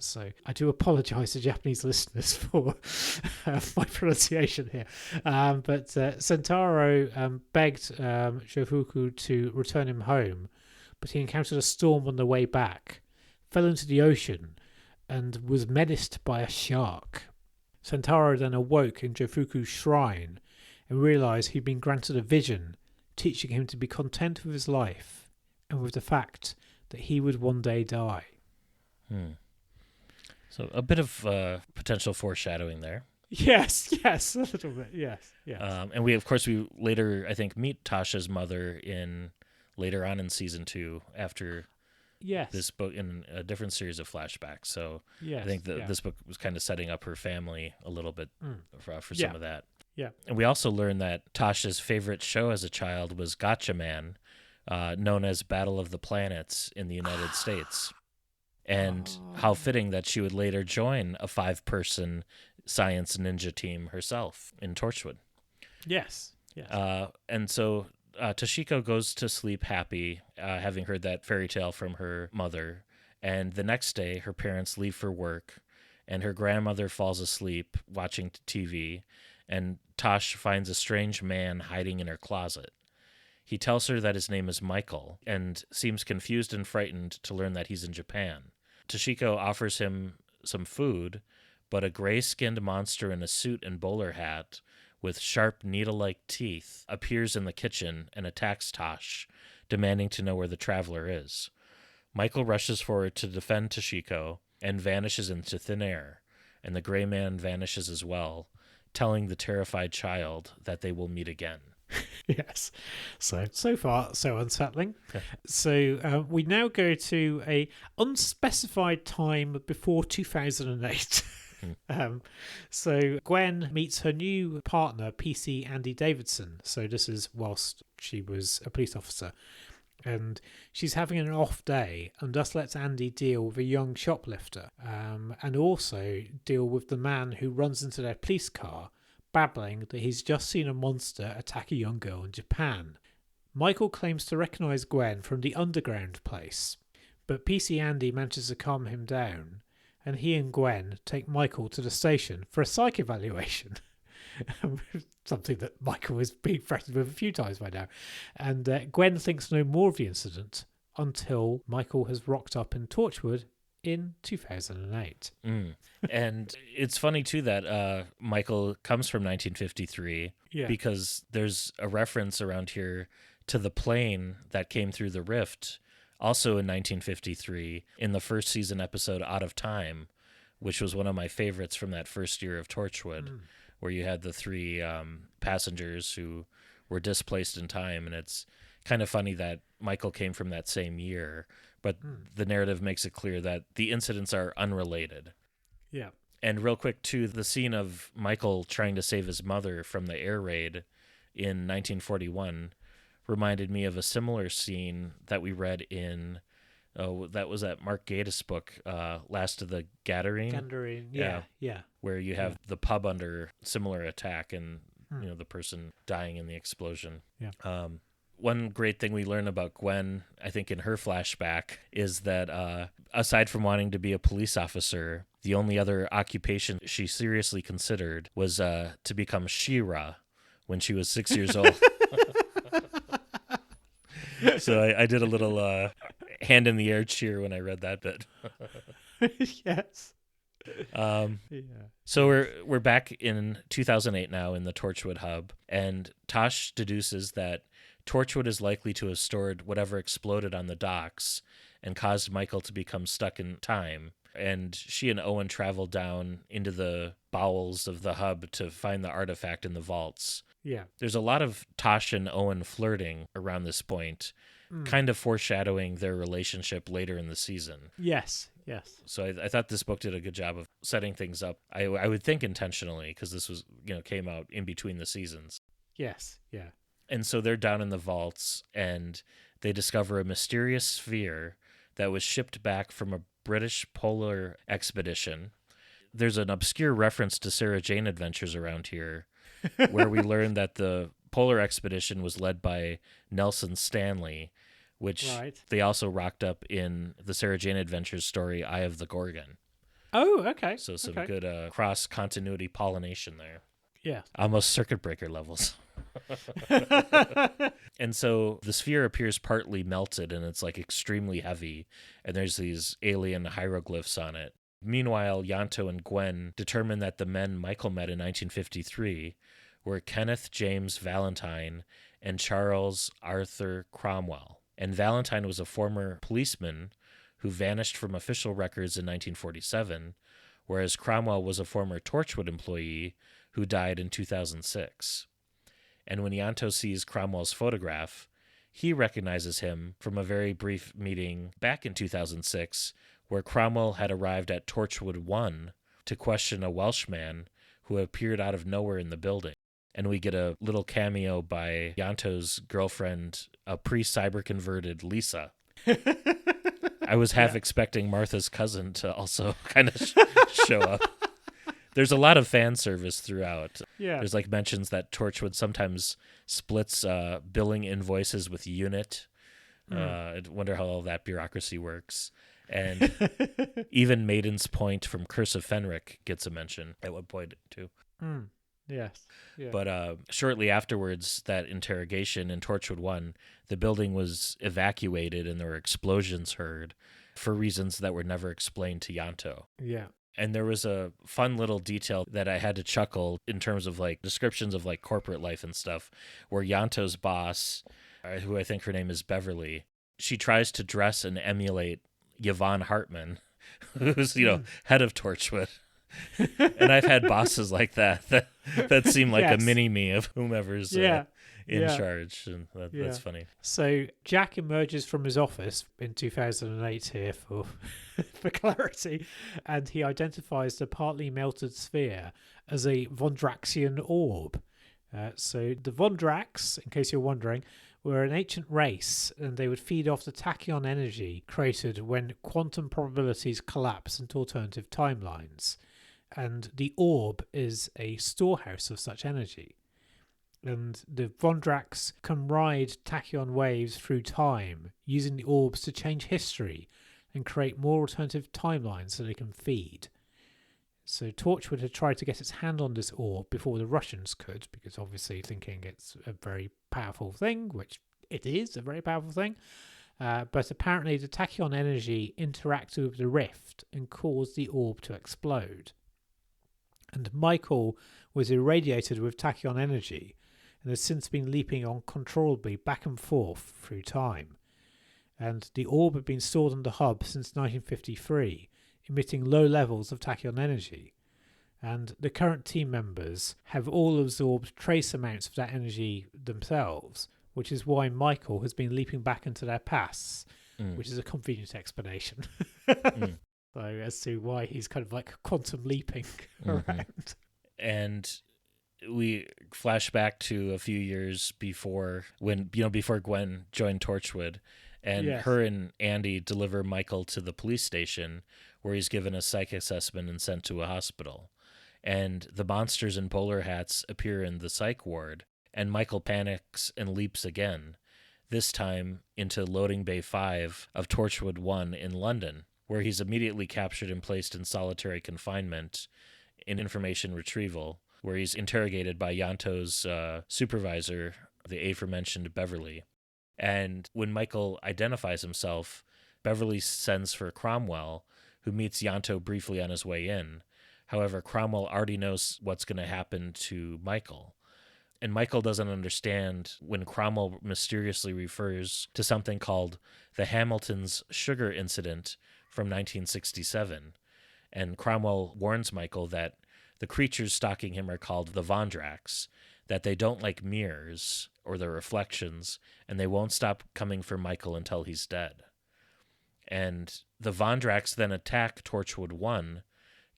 So I do apologise to Japanese listeners for my pronunciation here. But Sentaro begged Jofuku to return him home, but he encountered a storm on the way back, fell into the ocean, and was menaced by a shark. Sentaro then awoke in Jofuku's shrine and realised he'd been granted a vision, teaching him to be content with his life and with the fact that he would one day die. So a bit of potential foreshadowing there. Yes, a little bit, yes. And we later, I think, meet Tasha's mother later on in season 2 after this book in a different series of flashbacks. So I think this book was kind of setting up her family a little bit for some of that. Yeah. And we also learned that Tasha's favorite show as a child was Gotcha Man, known as Battle of the Planets in the United States. And how fitting that she would later join a 5-person science ninja team herself in Torchwood. Yes. And so Toshiko goes to sleep happy, having heard that fairy tale from her mother. And the next day, her parents leave for work, and her grandmother falls asleep watching TV, and Tosh finds a strange man hiding in her closet. He tells her that his name is Michael, and seems confused and frightened to learn that he's in Japan. Toshiko offers him some food, but a gray-skinned monster in a suit and bowler hat with sharp needle-like teeth appears in the kitchen and attacks Tosh, demanding to know where the traveler is. Michael rushes forward to defend Toshiko and vanishes into thin air, and the gray man vanishes as well, telling the terrified child that they will meet again. Yes. So far, so unsettling. Okay. So we now go to a unspecified time before 2008. So Gwen meets her new partner, PC Andy Davidson. So this is whilst she was a police officer. And she's having an off day and thus lets Andy deal with a young shoplifter, and also deal with the man who runs into their police car, babbling that he's just seen a monster attack a young girl in Japan. Michael claims to recognise Gwen from the underground place, but PC Andy manages to calm him down, and he and Gwen take Michael to the station for a psych evaluation. Something that Michael has been threatened with a few times by now. And Gwen thinks no more of the incident until Michael has rocked up in Torchwood in 2008. And it's funny, too, that Michael comes from 1953 because there's a reference around here to the plane that came through the rift, also in 1953, in the first season episode Out of Time, which was one of my favorites from that first year of Torchwood, where you had the three passengers who were displaced in time. And it's kind of funny that Michael came from that same year, but the narrative makes it clear that the incidents are unrelated. Yeah. And real quick, too, the scene of Michael trying to save his mother from the air raid in 1941 reminded me of a similar scene that we read in, that was that Mark Gatiss book, Last of the Gadarene. Yeah. Where you have the pub under similar attack and the person dying in the explosion. Yeah. One great thing we learn about Gwen, I think, in her flashback is that aside from wanting to be a police officer, the only other occupation she seriously considered was to become She-Ra when she was 6 years old. So I did a little hand in the air cheer when I read that bit. Yes. So we're back in 2008 now in the Torchwood hub, and Tosh deduces that Torchwood is likely to have stored whatever exploded on the docks and caused Michael to become stuck in time. And she and Owen travel down into the bowels of the hub to find the artifact in the vaults. Yeah. There's a lot of Tosh and Owen flirting around this point, kind of foreshadowing their relationship later in the season. Yes. So I thought this book did a good job of setting things up. I would think intentionally, because this was, came out in between the seasons. Yes. Yeah. And so they're down in the vaults, and they discover a mysterious sphere that was shipped back from a British polar expedition. There's an obscure reference to Sarah Jane Adventures around here, where we learn that the polar expedition was led by Nelson Stanley, which they also rocked up in the Sarah Jane Adventures story, Eye of the Gorgon. Oh, okay. So some good cross-continuity pollination there. Yeah. Almost circuit breaker levels. And so the sphere appears partly melted, and it's like extremely heavy, and there's these alien hieroglyphs on it. Meanwhile, Ianto and Gwen determine that the men Michael met in 1953 were Kenneth James Valentine and Charles Arthur Cromwell. And Valentine was a former policeman who vanished from official records in 1947, whereas Cromwell was a former Torchwood employee who died in 2006. And when Ianto sees Cromwell's photograph, he recognizes him from a very brief meeting back in 2006, where Cromwell had arrived at Torchwood 1 to question a Welshman who appeared out of nowhere in the building. And we get a little cameo by Ianto's girlfriend, a pre-cyber-converted Lisa. I was half expecting Martha's cousin to also kind of show up. There's a lot of fan service throughout. Yeah. There's like mentions that Torchwood sometimes splits billing invoices with Unit. I wonder how all that bureaucracy works. And even Maiden's Point from Curse of Fenric gets a mention at one point too. Yes. Yeah. But shortly afterwards, that interrogation in Torchwood 1, the building was evacuated and there were explosions heard for reasons that were never explained to Ianto. Yeah. And there was a fun little detail that I had to chuckle in terms of like descriptions of like corporate life and stuff, where Ianto's boss, who I think her name is Beverly, she tries to dress and emulate Yvonne Hartman, who's, head of Torchwood. And I've had bosses like that seem like a mini-me of whomever's in charge. And that's funny. So Jack emerges from his office in 2008 here for clarity, and he identifies the partly melted sphere as a Vondraxian orb. So the Vondrax, in case you're wondering, were an ancient race, and they would feed off the tachyon energy created when quantum probabilities collapse into alternative timelines. And the orb is a storehouse of such energy. And the Vondraks can ride tachyon waves through time, using the orbs to change history and create more alternative timelines so they can feed. So Torchwood had tried to get its hand on this orb before the Russians could, because obviously thinking it's a very powerful thing, which it is a very powerful thing. But apparently the tachyon energy interacted with the rift and caused the orb to explode. And Michael was irradiated with tachyon energy and has since been leaping uncontrollably back and forth through time. And the orb had been stored on the hub since 1953, emitting low levels of tachyon energy. And the current team members have all absorbed trace amounts of that energy themselves, which is why Michael has been leaping back into their pasts, which is a convenient explanation. So as to why he's kind of like quantum leaping around. And we flash back to a few years before before Gwen joined Torchwood, and her and Andy deliver Michael to the police station where he's given a psych assessment and sent to a hospital. And the monsters in bowler hats appear in the psych ward, and Michael panics and leaps again, this time into Loading Bay 5 of Torchwood 1 in London, where he's immediately captured and placed in solitary confinement in information retrieval, where he's interrogated by Ianto's supervisor, the aforementioned Beverly. And when Michael identifies himself, Beverly sends for Cromwell, who meets Ianto briefly on his way in. However, Cromwell already knows what's going to happen to Michael. And Michael doesn't understand when Cromwell mysteriously refers to something called the Hamilton's Sugar Incident from 1967. And Cromwell warns Michael that the creatures stalking him are called the Vondraks, that they don't like mirrors or their reflections, and they won't stop coming for Michael until he's dead. And the Vondraks then attack Torchwood 1,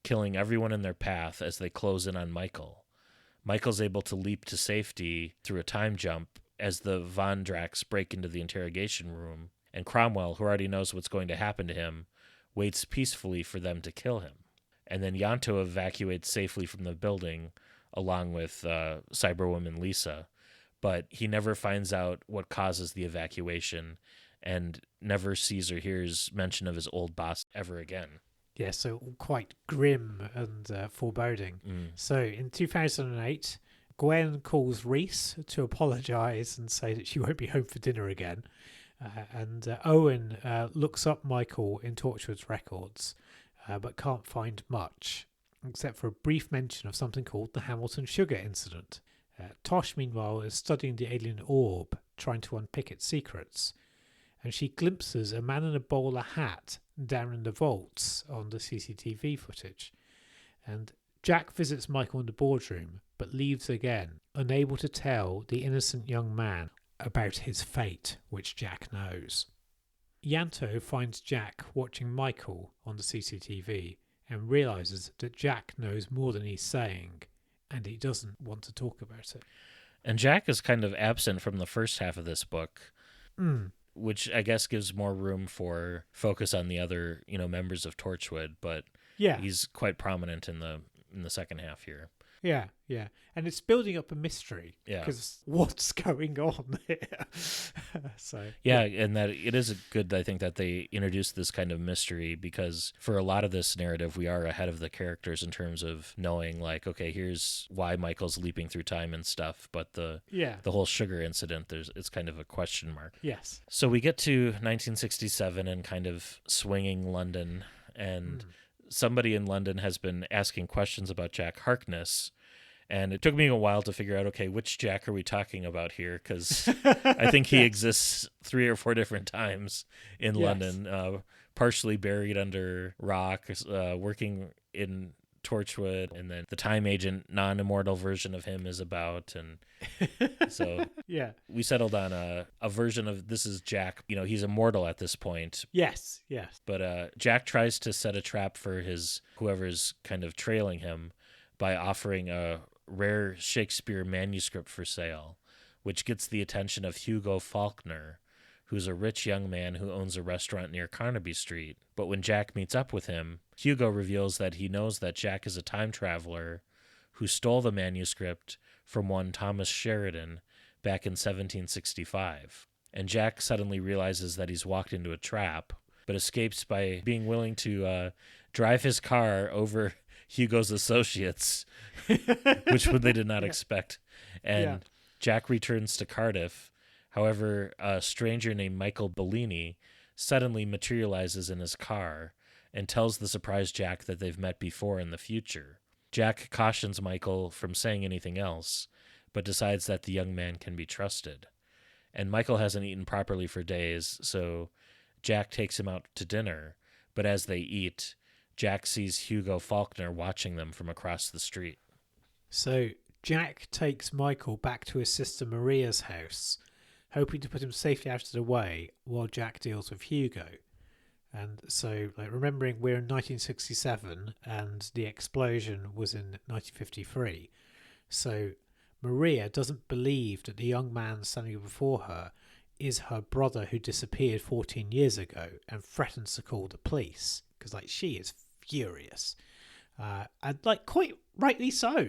killing everyone in their path as they close in on Michael. Michael's able to leap to safety through a time jump as the Vondraks break into the interrogation room, and Cromwell, who already knows what's going to happen to him, waits peacefully for them to kill him. And then Ianto evacuates safely from the building, along with Cyberwoman Lisa, but he never finds out what causes the evacuation and never sees or hears mention of his old boss ever again. Yeah, so quite grim and foreboding. So in 2008, Gwen calls Reese to apologise and say that she won't be home for dinner again. And Owen looks up Michael in Torchwood's records, but can't find much, except for a brief mention of something called the Hamilton Sugar Incident. Tosh, meanwhile, is studying the alien orb, trying to unpick its secrets, and she glimpses a man in a bowler hat down in the vaults on the CCTV footage. And Jack visits Michael in the boardroom, but leaves again, unable to tell the innocent young man about his fate, which Jack knows. Ianto finds Jack watching Michael on the CCTV and realises that Jack knows more than he's saying, and he doesn't want to talk about it. And Jack is kind of absent from the first half of this book, which I guess gives more room for focus on the other, members of Torchwood, but he's quite prominent in the second half here. Yeah. And it's building up a mystery. Yeah. Because what's going on here? And that it is good, I think, that they introduced this kind of mystery, because for a lot of this narrative, we are ahead of the characters in terms of knowing, like, okay, here's why Michael's leaping through time and stuff. But the whole sugar incident, it's kind of a question mark. Yes. So we get to 1967 and kind of swinging London, and somebody in London has been asking questions about Jack Harkness, and it took me a while to figure out, okay, which Jack are we talking about here? Because I think he exists 3 or 4 different times in London, partially buried under rock, working in Torchwood, and then the time agent non-immortal version of him is about, and so we settled on a version of this is Jack. He's immortal at this point. Yes. But Jack tries to set a trap for whoever's kind of trailing him by offering a rare Shakespeare manuscript for sale, which gets the attention of Hugo Faulkner, who's a rich young man who owns a restaurant near Carnaby Street. But when Jack meets up with him, Hugo reveals that he knows that Jack is a time traveler who stole the manuscript from one Thomas Sheridan back in 1765. And Jack suddenly realizes that he's walked into a trap, but escapes by being willing to drive his car over Hugo's associates, which they did not expect. And Jack returns to Cardiff. However, a stranger named Michael Bellini suddenly materializes in his car and tells the surprised Jack that they've met before in the future. Jack cautions Michael from saying anything else, but decides that the young man can be trusted. And Michael hasn't eaten properly for days, so Jack takes him out to dinner. But as they eat, Jack sees Hugo Faulkner watching them from across the street. So Jack takes Michael back to his sister Maria's house, hoping to put him safely out of the way while Jack deals with Hugo. And so, remembering we're in 1967 and the explosion was in 1953, so Maria doesn't believe that the young man standing before her is her brother who disappeared 14 years ago and threatens to call the police, because she is furious, and quite rightly so,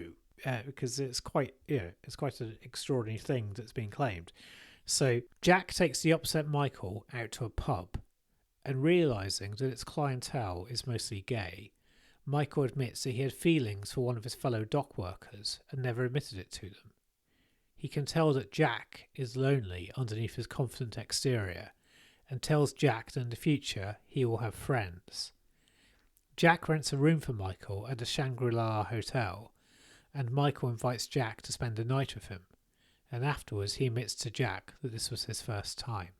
because it's quite an extraordinary thing that's been claimed. So Jack takes the upset Michael out to a pub, and realising that its clientele is mostly gay, Michael admits that he had feelings for one of his fellow dock workers and never admitted it to them. He can tell that Jack is lonely underneath his confident exterior, and tells Jack that in the future he will have friends. Jack rents a room for Michael at the Shangri-La Hotel, and Michael invites Jack to spend a night with him. And afterwards he admits to Jack that this was his first time.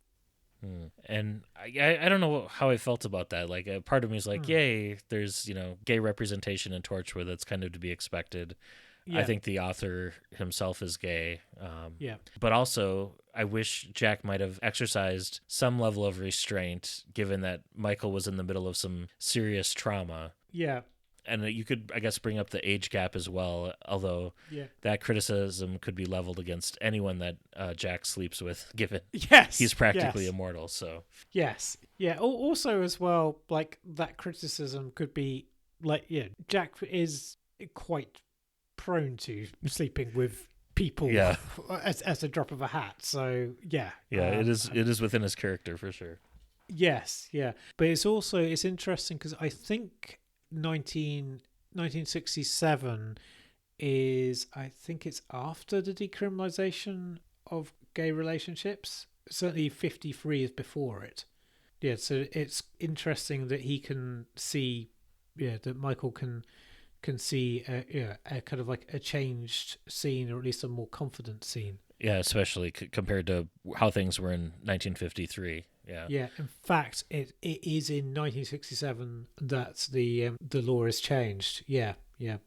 And I don't know how I felt about that. A part of me is yay, there's, gay representation in Torchwood. That's kind of to be expected. Yeah. I think the author himself is gay. But also, I wish Jack might have exercised some level of restraint, given that Michael was in the middle of some serious trauma. Yeah. And you could, I guess, bring up the age gap as well, although that criticism could be leveled against anyone that Jack sleeps with, given he's practically immortal. So yes. Yeah. Also, as well, that criticism could be Jack is quite prone to sleeping with people as a drop of a hat. So it is within his character for sure. Yes. Yeah. But it's interesting because I think 1967 is, I think it's after the decriminalization of gay relationships. Certainly 53 is before it. Yeah, so it's interesting that he can see, that Michael can see a kind of a changed scene, or at least a more confident scene. Yeah, especially compared to how things were in 1953. Yeah. In fact, it is in 1967 that the law is changed. Yeah.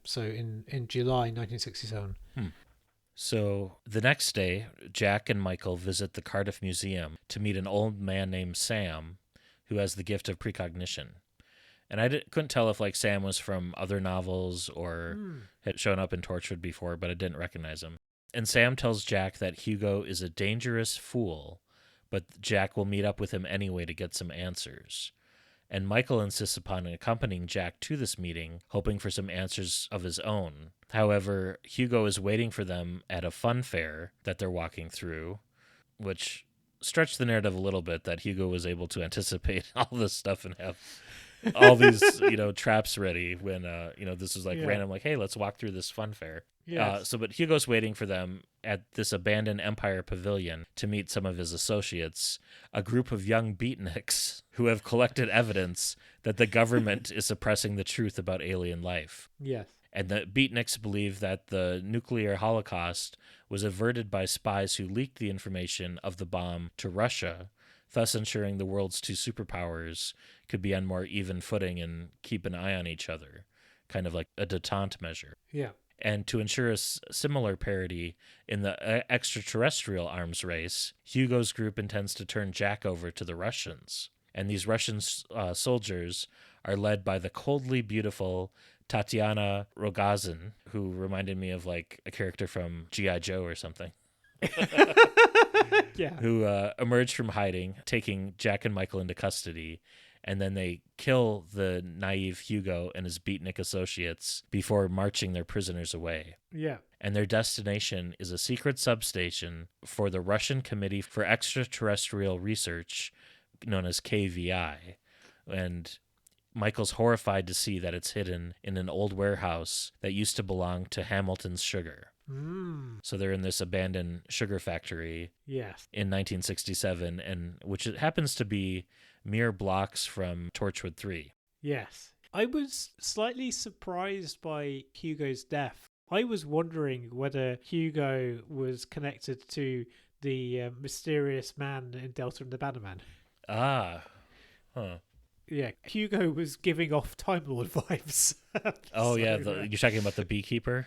So in July 1967. So the next day, Jack and Michael visit the Cardiff Museum to meet an old man named Sam, who has the gift of precognition. And I couldn't tell if Sam was from other novels or had shown up in Torchwood before, but I didn't recognize him. And Sam tells Jack that Hugo is a dangerous fool, but Jack will meet up with him anyway to get some answers. And Michael insists upon accompanying Jack to this meeting, hoping for some answers of his own. However, Hugo is waiting for them at a fun fair that they're walking through, which stretched the narrative a little bit, that Hugo was able to anticipate all this stuff and have all these traps ready when this was random, hey, let's walk through this fun fair. But Hugo's waiting for them at this abandoned Empire Pavilion to meet some of his associates, a group of young beatniks who have collected evidence that the government is suppressing the truth about alien life. Yes. And the beatniks believe that the nuclear holocaust was averted by spies who leaked the information of the bomb to Russia, thus ensuring the world's two superpowers could be on more even footing and keep an eye on each other, kind of like a detente measure. Yeah. And to ensure a similar parity in the extraterrestrial arms race, Hugo's group intends to turn Jack over to the Russians. And these Russian soldiers are led by the coldly beautiful Tatiana Rogozin, who reminded me of a character from G.I. Joe or something. Yeah. who emerge from hiding, taking Jack and Michael into custody, and then they kill the naive Hugo and his beatnik associates before marching their prisoners away. Yeah. And their destination is a secret substation for the Russian Committee for Extraterrestrial Research, known as KVI. And Michael's horrified to see that it's hidden in an old warehouse that used to belong to Hamilton's Sugar. So they're in this abandoned sugar factory Yes. in 1967, and which it happens to be mere blocks from Torchwood 3. Yes. I was slightly surprised by Hugo's death. I was wondering whether Hugo was connected to the mysterious man in Delta and the Bannerman. Ah. Huh. Yeah, Hugo was giving off Time Lord vibes. Oh, So, yeah. You're talking about the beekeeper?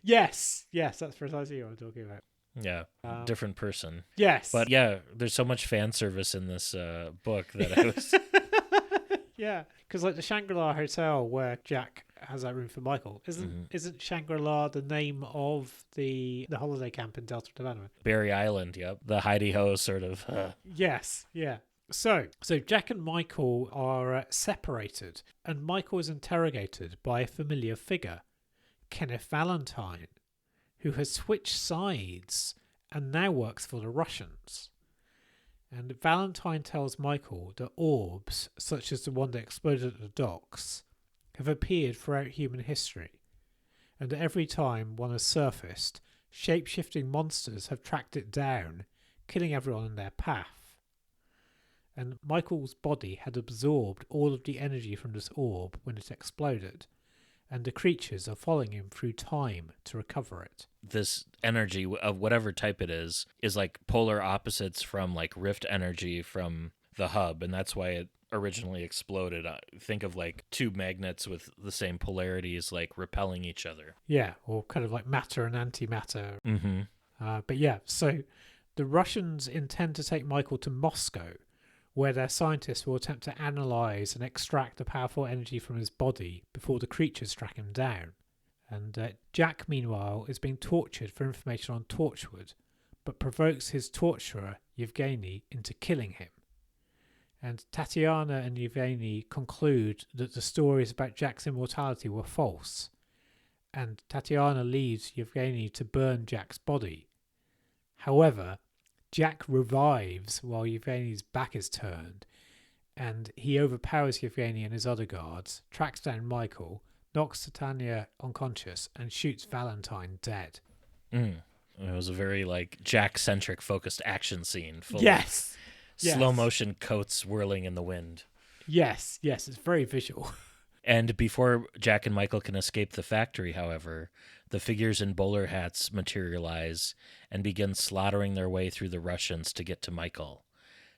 Yes, that's precisely what I'm talking about. Yeah. Different person. Yes. But yeah, there's so much fan service in this book that I was... Yeah, because like the Shangri-La Hotel where Jack has that room for Michael, isn't Shangri-La the name of the holiday camp in Delta and the Bannerman? Barry Island, yep. The hidey-ho sort of... Yes, yeah. So Jack and Michael are separated, and Michael is interrogated by a familiar figure, Kenneth Valentine, who has switched sides and now works for the Russians. And Valentine tells Michael that orbs, such as the one that exploded at the docks, have appeared throughout human history, and that every time one has surfaced, shape-shifting monsters have tracked it down, killing everyone in their path. And Michael's body had absorbed all of the energy from this orb when it exploded, and the creatures are following him through time to recover it. This energy of whatever type it is like polar opposites from like rift energy from the hub, and that's why it originally exploded. Think of like two magnets with the same polarities like repelling each other. Yeah, or kind of like matter and antimatter. Mm-hmm. But yeah, so the Russians intend to take Michael to Moscow, where their scientists will attempt to analyze and extract the powerful energy from his body before the creatures track him down. And Jack, meanwhile, is being tortured for information on Torchwood, but provokes his torturer, Yevgeny, into killing him. And Tatiana and Yevgeny conclude that the stories about Jack's immortality were false, and Tatiana leads Yevgeny to burn Jack's body. However, Jack revives while Yevgeny's back is turned, and he overpowers Yevgeny and his other guards, tracks down Michael, knocks Titania unconscious, and shoots Valentine dead. It was a very like Jack-centric focused action scene full Yes. of slow motion coats whirling in the wind. Yes, it's very visual. And before Jack and Michael can escape the factory, however, the figures in bowler hats materialize and begin slaughtering their way through the Russians to get to Michael.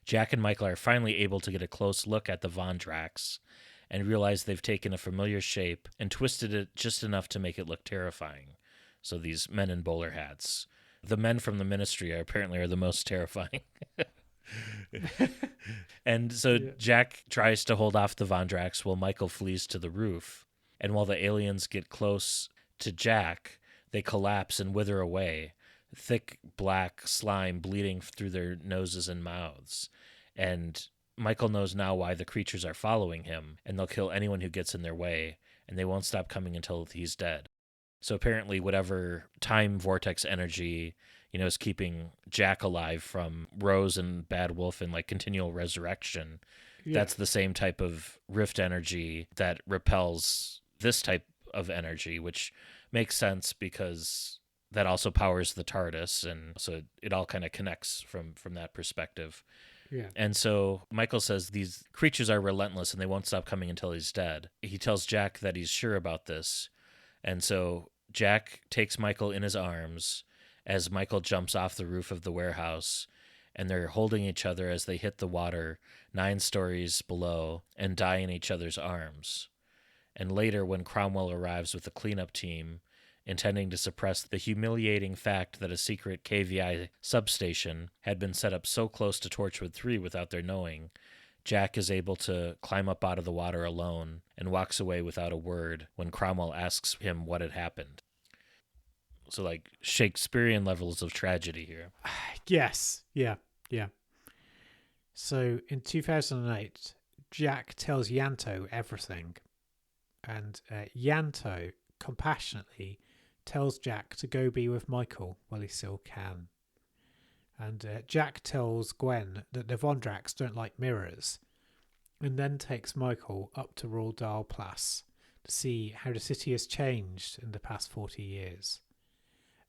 Jack and Michael are finally able to get a close look at the Von Drax and realize they've taken a familiar shape and twisted it just enough to make it look terrifying. So these men in bowler hats. The men from the Ministry apparently are the most terrifying. And so Jack tries to hold off the Von Drax while Michael flees to the roof. And while the aliens get close to Jack, they collapse and wither away, thick black slime bleeding through their noses and mouths. And Michael knows now why the creatures are following him, and they'll kill anyone who gets in their way, and they won't stop coming until he's dead. So apparently whatever time vortex energy, is keeping Jack alive from Rose and Bad Wolf and like continual resurrection, that's the same type of rift energy that repels this type of energy, which makes sense because that also powers the TARDIS, and so it all kind of connects from that perspective. Yeah. And so Michael says these creatures are relentless and they won't stop coming until he's dead. He tells Jack that he's sure about this. And so Jack takes Michael in his arms as Michael jumps off the roof of the warehouse, and they're holding each other as they hit the water 9 stories below and die in each other's arms. And later, when Cromwell arrives with the cleanup team, intending to suppress the humiliating fact that a secret KVI substation had been set up so close to Torchwood 3 without their knowing, Jack is able to climb up out of the water alone and walks away without a word when Cromwell asks him what had happened. So like Shakespearean levels of tragedy here. Yes. Yeah. Yeah. So in 2008, Jack tells Ianto everything. And Ianto compassionately tells Jack to go be with Michael while he still can. And Jack tells Gwen that the Vondraks don't like mirrors, and then takes Michael up to Royal Dalplas to see how the city has changed in the past 40 years.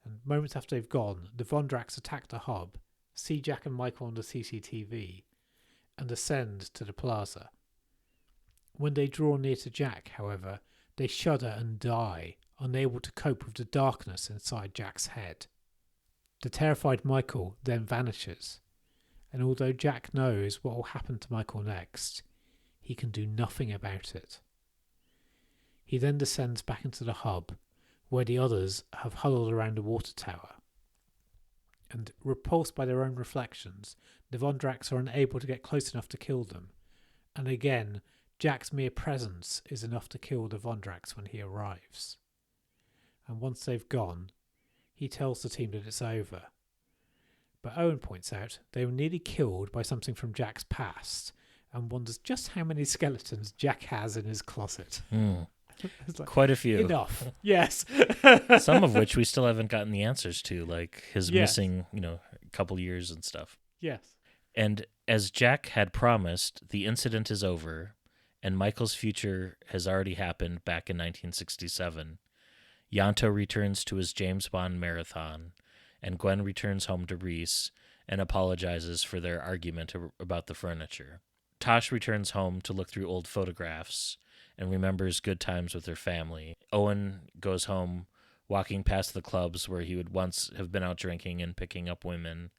And moments after they've gone, the Vondraks attack the hub, see Jack and Michael on the CCTV, and ascend to the plaza. When they draw near to Jack, however, they shudder and die, unable to cope with the darkness inside Jack's head. The terrified Michael then vanishes, and although Jack knows what will happen to Michael next, he can do nothing about it. He then descends back into the hub, where the others have huddled around the water tower. And repulsed by their own reflections, the Vondraks are unable to get close enough to kill them, and again, Jack's mere presence is enough to kill the Vondraks when he arrives. And once they've gone, he tells the team that it's over. But Owen points out they were nearly killed by something from Jack's past, and wonders just how many skeletons Jack has in his closet. It's like, quite a few. Enough. Yes. Some of which we still haven't gotten the answers to, like his Yes. missing, couple years and stuff. Yes. And as Jack had promised, the incident is over, and Michael's future has already happened back in 1967. Ianto returns to his James Bond marathon, and Gwen returns home to Reese and apologizes for their argument about the furniture. Tosh returns home to look through old photographs and remembers good times with her family. Owen goes home, walking past the clubs where he would once have been out drinking and picking up women,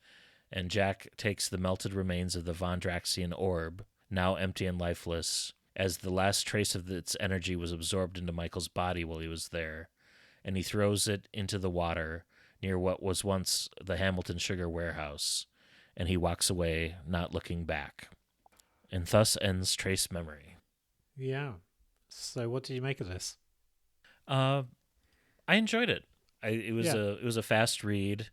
and Jack takes the melted remains of the Vondraxian orb, now empty and lifeless, as the last trace of its energy was absorbed into Michael's body while he was there, and he throws it into the water near what was once the Hamilton Sugar Warehouse, and he walks away, not looking back. And thus ends Trace Memory. Yeah. So what did you make of this? I enjoyed it. It was a fast read.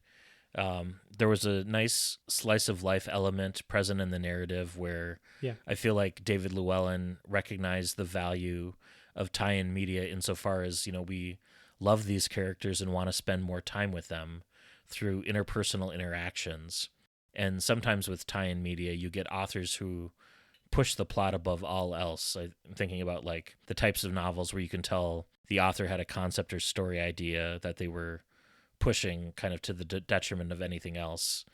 There was a nice slice of life element present in the narrative where I feel like David Llewellyn recognized the value of tie-in media insofar as, we love these characters and want to spend more time with them through interpersonal interactions. And sometimes with tie-in media, you get authors who push the plot above all else. I'm thinking about like the types of novels where you can tell the author had a concept or story idea that they were pushing kind of to the detriment of anything else.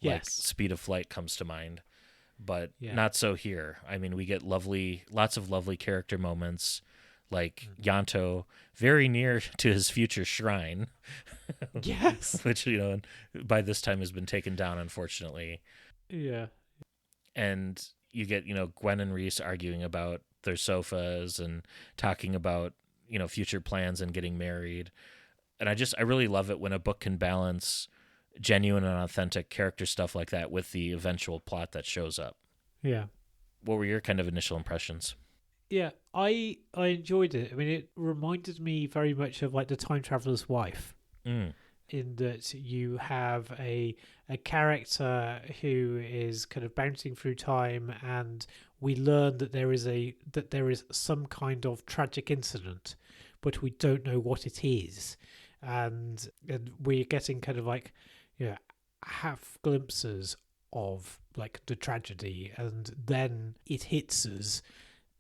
Like Speed of Flight comes to mind, but not so here. I mean, we get lots of lovely character moments, like Ianto very near to his future shrine. Yes. Which, by this time has been taken down, unfortunately. Yeah. And you get, Gwen and Reese arguing about their sofas and talking about, future plans and getting married. And I really love it when a book can balance genuine and authentic character stuff like that with the eventual plot that shows up. Yeah. What were your kind of initial impressions? Yeah, I enjoyed it. I mean, it reminded me very much of like The Time Traveler's Wife. In that you have a character who is kind of bouncing through time, and we learn that there is some kind of tragic incident, but we don't know what it is, and we're getting kind of like half glimpses of like the tragedy, and then it hits us.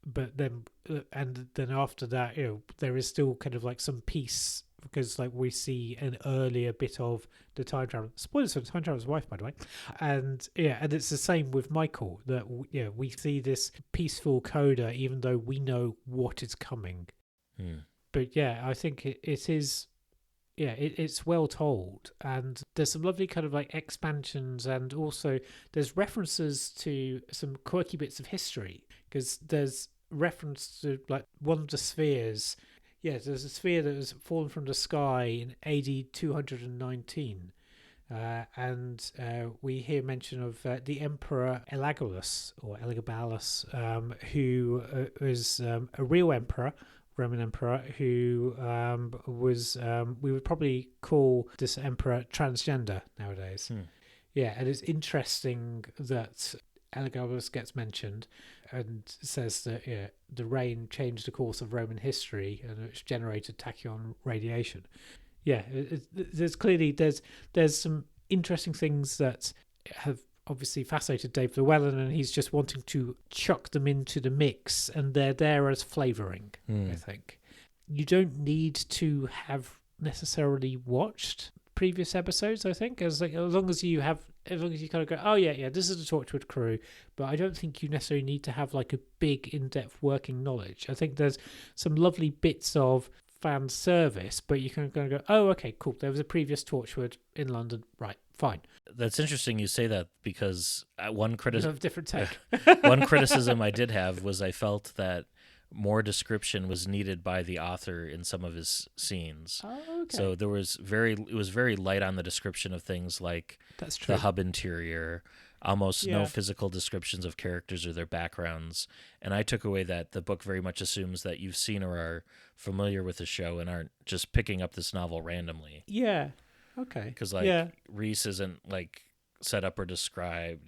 But then, and then after that, there is still kind of like some peace, because like we see an earlier bit of the time travel. Spoilers for The Time Traveler's Wife, by the way. And and it's the same with Michael, that we see this peaceful coda even though we know what is coming. But I think it is. It's well told, and there's some lovely kind of like expansions, and also there's references to some quirky bits of history, because there's reference to like one of the spheres. There's a sphere that has fallen from the sky in AD 219, and we hear mention of the Emperor Elagabalus, who is a real emperor Roman emperor who was, we would probably call this emperor transgender nowadays. Yeah, and it's interesting that Elagabalus gets mentioned and says that the rain changed the course of Roman history and it's generated tachyon radiation. Yeah, there's some interesting things that have obviously fascinated David Llewellyn, and he's just wanting to chuck them into the mix, and they're there as flavouring, I think. You don't need to have necessarily watched previous episodes, I think, as long as you kind of go, oh yeah, this is the Torchwood crew, but I don't think you necessarily need to have like a big in-depth working knowledge. I think there's some lovely bits of fan service, but you can go, oh, okay, cool, there was a previous Torchwood in London, right, fine. That's interesting you say that, because one different take. one criticism I did have was I felt that more description was needed by the author in some of his scenes. Oh, okay. So it was very light on the description of things like That's true. the hub interior, almost no physical descriptions of characters or their backgrounds. And I took away that the book very much assumes that you've seen or are familiar with the show and aren't just picking up this novel randomly. Yeah. Okay. Because Reese isn't like set up or described,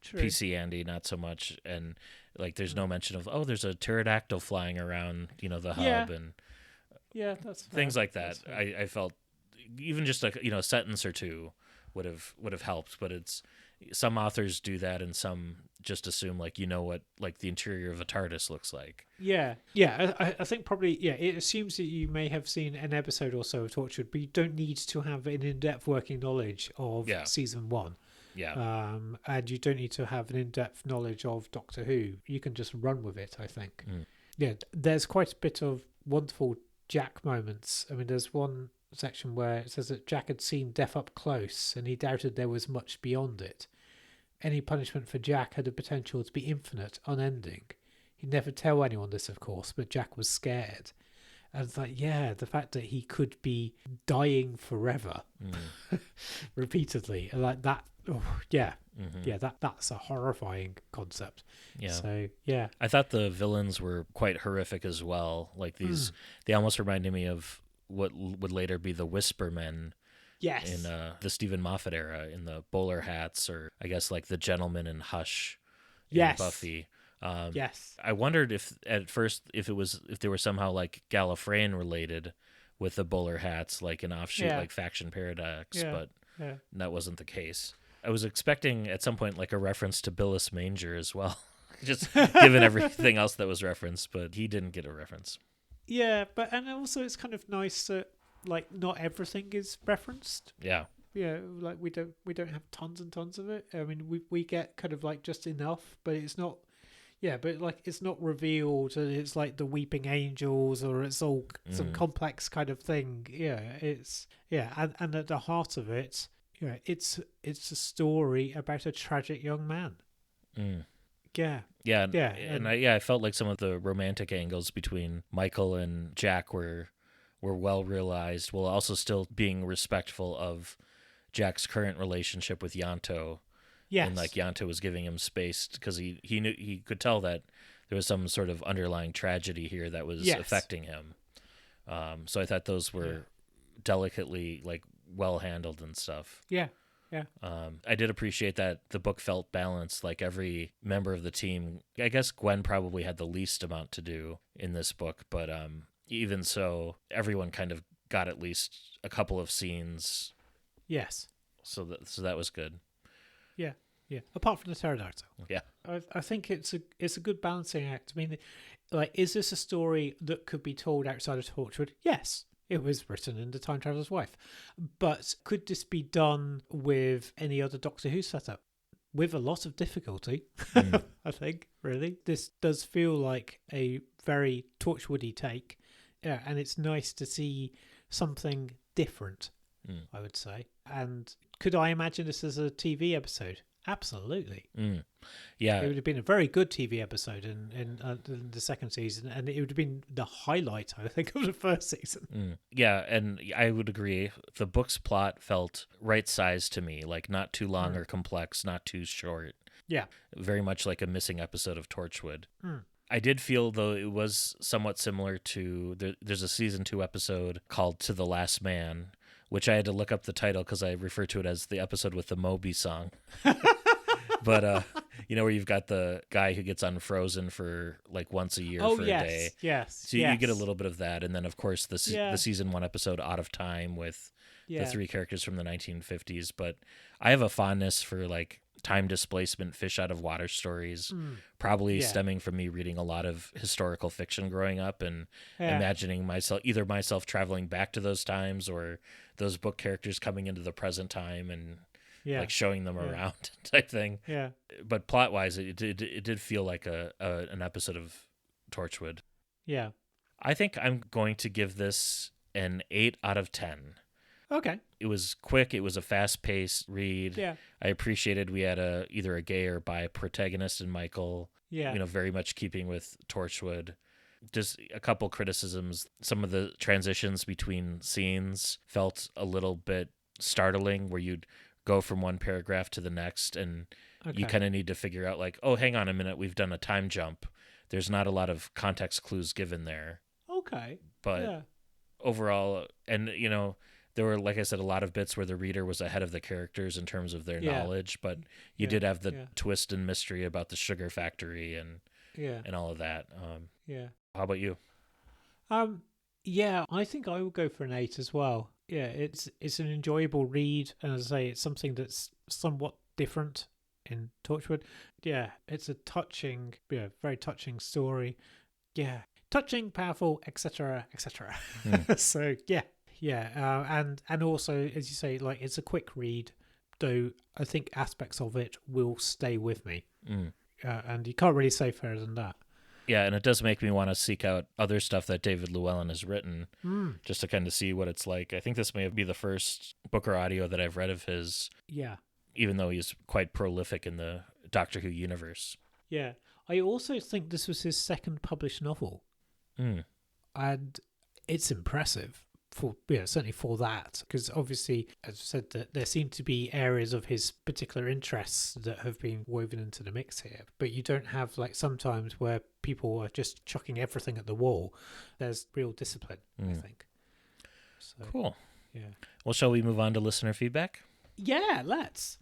True. PC Andy not so much, and like there's no mention of there's a pterodactyl flying around the hub and that's fair. things like that. I felt even just a sentence or two would have helped, but it's some authors do that and some just assume what the interior of a TARDIS looks like. I think probably it assumes that you may have seen an episode or so of Torchwood, but you don't need to have an in-depth working knowledge of season 1. And you don't need to have an in-depth knowledge of Doctor Who. You can just run with it, I think. There's quite a bit of wonderful Jack moments. I mean, there's one section where it says that Jack had seen death up close and he doubted there was much beyond it. Any punishment for Jack had the potential to be infinite, unending. He'd never tell anyone this, of course, but Jack was scared. And it's like, the fact that he could be dying forever repeatedly, and like that, that's a horrifying concept. So I thought the villains were quite horrific as well. Like these, they almost reminded me of what would later be the Whisper Men. Yes. In the Stephen Moffat era, in the bowler hats, or I guess like the gentleman in Hush in Buffy. Yes. I wondered if at first if they were somehow like Gallifreyan related with the bowler hats, like an offshoot like Faction Paradox, but that wasn't the case. I was expecting at some point like a reference to Billis Manger as well, just given everything else that was referenced, but he didn't get a reference. Yeah, and also it's kind of nice that like not everything is referenced. Yeah, like we don't have tons and tons of it. I mean, we get kind of like just enough, but it's not. Yeah, but like it's not revealed, and it's like the weeping angels, or it's all some complex kind of thing. And at the heart of it, it's a story about a tragic young man. I felt like some of the romantic angles between Michael and Jack were well realized, while also still being respectful of Jack's current relationship with Ianto. Yes. And like Ianto was giving him space because he knew, he could tell that there was some sort of underlying tragedy here that was affecting him. So I thought those were delicately like well handled and stuff. I did appreciate that the book felt balanced. Like every member of the team, I guess Gwen probably had the least amount to do in this book, but even so, everyone kind of got at least a couple of scenes. Yes. So that was good. Yeah. Apart from the pterodactyl. Yeah. I think it's a good balancing act. I mean, like, is this a story that could be told outside of Torchwood? Yes. It was written in The Time Traveler's Wife. But could this be done with any other Doctor Who setup? With a lot of difficulty, I think, really. This does feel like a very Torchwoody take. Yeah, and it's nice to see something different, I would say. And could I imagine this as a TV episode? Absolutely. Yeah. It would have been a very good TV episode in the second season, and it would have been the highlight, I think, of the first season. Yeah, and I would agree. The book's plot felt right-sized to me, like not too long or complex, not too short. Yeah. Very much like a missing episode of Torchwood. I did feel, though, it was somewhat similar to there's a season 2 episode called "To the Last Man," which I had to look up the title because I refer to it as the episode with the Moby song. But where you've got the guy who gets unfrozen for like once a year for a day. Yes. So you get a little bit of that, and then of course the season 1 episode "Out of Time" with the 3 characters from the 1950s. But I have a fondness for like time displacement, fish out of water stories, probably stemming from me reading a lot of historical fiction growing up and imagining myself traveling back to those times, or those book characters coming into the present time and like showing them around type thing. Yeah. But plot wise, it did feel like an episode of Torchwood. Yeah. I think I'm going to give this an 8 out of 10. Okay. It was quick. It was a fast-paced read. Yeah. I appreciated we had either a gay or bi protagonist in Michael. Yeah. Very much keeping with Torchwood. Just a couple criticisms. Some of the transitions between scenes felt a little bit startling, where you'd go from one paragraph to the next, and you kind of need to figure out like, oh, hang on a minute, we've done a time jump. There's not a lot of context clues given there. Okay. But overall, and there were, like I said, a lot of bits where the reader was ahead of the characters in terms of their knowledge, but you did have the twist and mystery about the sugar factory and all of that. How about you? I think I will go for an 8 as well. Yeah, it's an enjoyable read, and as I say, it's something that's somewhat different in Torchwood. Yeah, it's a touching, very touching story. Yeah, touching, powerful, etc., etc. So and also, as you say, like, it's a quick read, though I think aspects of it will stay with me, and you can't really say fairer than that. Yeah, and it does make me want to seek out other stuff that David Llewellyn has written, just to kind of see what it's like. I think this may be the first book or audio that I've read of his. Yeah. Even though he's quite prolific in the Doctor Who universe. Yeah. I also think this was his second published novel. And it's impressive. Certainly for that, because obviously, as I said, that there seem to be areas of his particular interests that have been woven into the mix here, but you don't have like sometimes where people are just chucking everything at the wall. There's real discipline, I think. So, cool. Yeah. Well, shall we move on to listener feedback? Yeah, let's.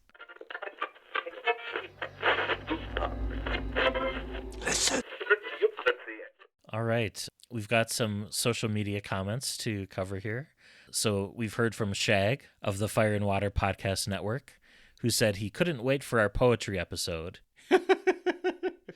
All right. We've got some social media comments to cover here. So we've heard from Shag of the Fire and Water Podcast Network, who said he couldn't wait for our poetry episode.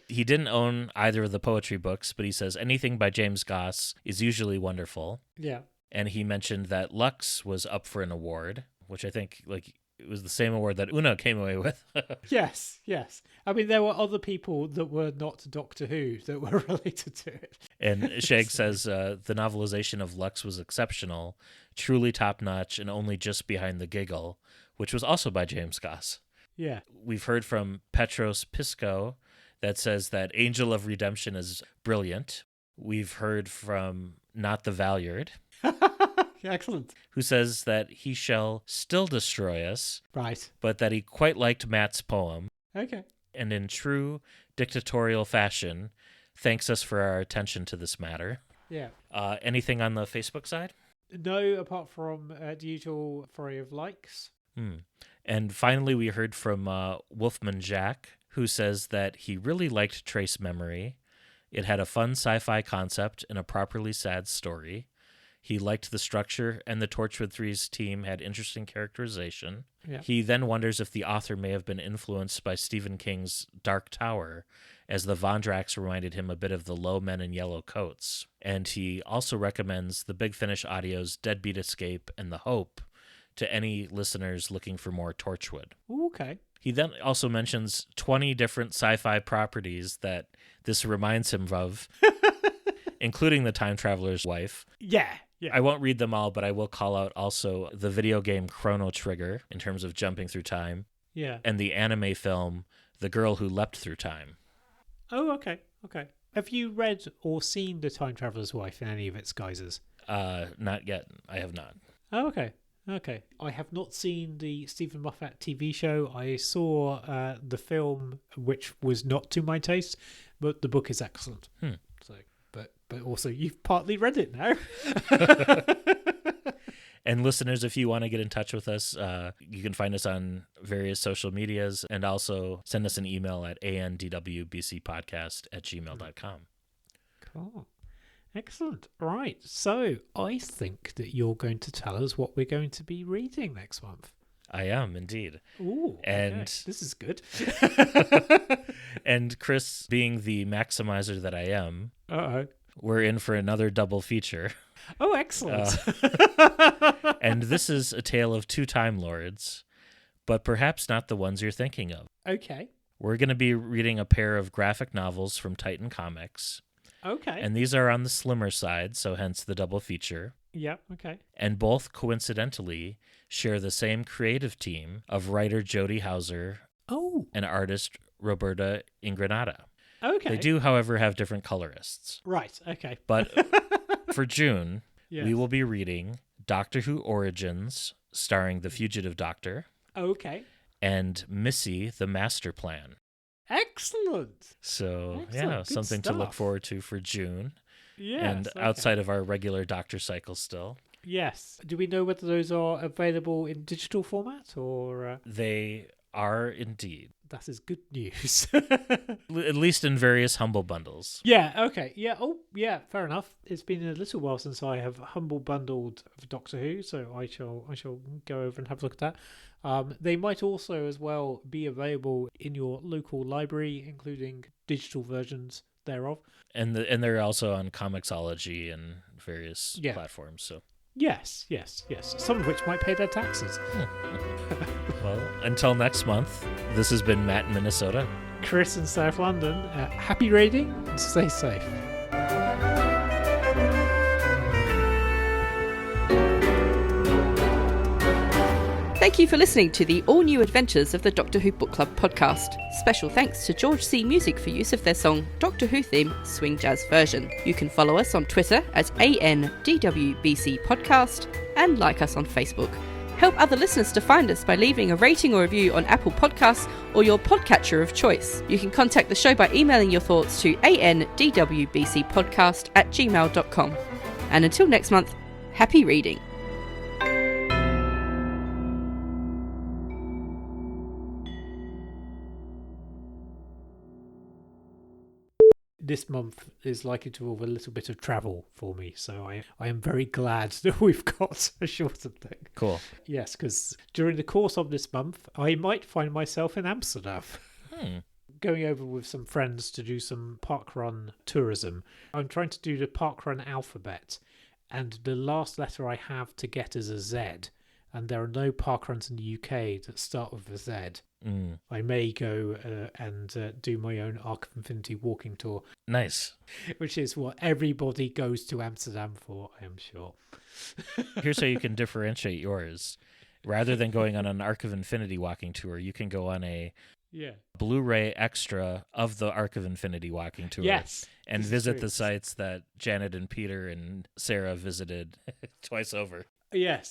He didn't own either of the poetry books, but he says anything by James Goss is usually wonderful. Yeah. And he mentioned that Lux was up for an award, which I think it was the same award that Una came away with. Yes. I mean, there were other people that were not Doctor Who that were related to it. And Shag says the novelization of Lux was exceptional, truly top-notch, and only just behind the giggle, which was also by James Goss. Yeah. We've heard from Petros Pisco that says that Angel of Redemption is brilliant. We've heard from Not the Valyard. Excellent. Who says that he shall still destroy us. Right. But that he quite liked Matt's poem. Okay. And in true dictatorial fashion, thanks us for our attention to this matter. Yeah. Anything on the Facebook side? No, apart from the usual flurry of likes. And finally, we heard from Wolfman Jack, who says that he really liked Trace Memory. It had a fun sci-fi concept and a properly sad story. He liked the structure, and the Torchwood 3's team had interesting characterization. Yeah. He then wonders if the author may have been influenced by Stephen King's Dark Tower, as the Vondraks reminded him a bit of the low men in yellow coats. And he also recommends the Big Finish Audio's Deadbeat Escape and The Hope to any listeners looking for more Torchwood. Ooh, okay. He then also mentions 20 different sci-fi properties that this reminds him of, including The Time Traveler's Wife. Yeah. I won't read them all, but I will call out also the video game Chrono Trigger in terms of jumping through time. Yeah. And the anime film The Girl Who Leapt Through Time. Oh, okay. Have you read or seen The Time Traveler's Wife in any of its guises? Not yet. I have not. Oh, okay. Okay. I have not seen the Stephen Moffat TV show. I saw the film, which was not to my taste, but the book is excellent. So, but also you've partly read it now. And listeners, if you want to get in touch with us, you can find us on various social medias and also send us an email at andwbcpodcast@gmail.com. Cool. Excellent. Right. So I think that you're going to tell us what we're going to be reading next month. I am indeed. Ooh, and okay. This is good. And Chris, being the maximizer that I am, we're in for another double feature. Oh, excellent. And this is a tale of two Time Lords, but perhaps not the ones you're thinking of. Okay. We're going to be reading a pair of graphic novels from Titan Comics. Okay. And these are on the slimmer side, so hence the double feature. Yeah, okay. And both, coincidentally, share the same creative team of writer Jody Hauser and artist Roberta Ingranata. Okay. They do, however, have different colorists. Right, okay. But for June, we will be reading Doctor Who Origins, starring the Fugitive Doctor. Okay. And Missy, the Master Plan. Excellent. So, Excellent. Something to look forward to for June. Yes. And outside of our regular Doctor cycle still. Yes. Do we know whether those are available in digital format or... They are indeed. That is good news. At least in various Humble bundles. Yeah, okay. Yeah, yeah, fair enough. It's been a little while since I have Humble bundled Doctor Who, so I shall go over and have a look at that. They might also as well be available in your local library, including digital versions thereof. And they're also on Comixology and various platforms. So yes. Some of which might pay their taxes. Well, until next month, this has been Matt in Minnesota. Chris in South London. Happy reading and stay safe. Thank you for listening to the all-new adventures of the Doctor Who Book Club podcast. Special thanks to George C. Music for use of their song Doctor Who Theme Swing Jazz Version. You can follow us on Twitter at ANDWBC Podcast and like us on Facebook. Help other listeners to find us by leaving a rating or review on Apple Podcasts or your podcatcher of choice. You can contact the show by emailing your thoughts to andwbcpodcast@gmail.com. And until next month, happy reading. This month is likely to involve a little bit of travel for me, so I am very glad that we've got a shorter thing. Cool. Yes, because during the course of this month, I might find myself in Amsterdam. Going over with some friends to do some parkrun tourism. I'm trying to do the parkrun alphabet, and the last letter I have to get is a Z, and there are no parkruns in the UK that start with a Z. I may go and do my own Arc of Infinity walking tour. Nice. Which is what everybody goes to Amsterdam for, I am sure. Here's how you can differentiate yours. Rather than going on an Arc of Infinity walking tour, you can go on a Blu-ray extra of the Arc of Infinity walking tour. Yes. And visit the sites that Janet and Peter and Sarah visited twice over. Yes.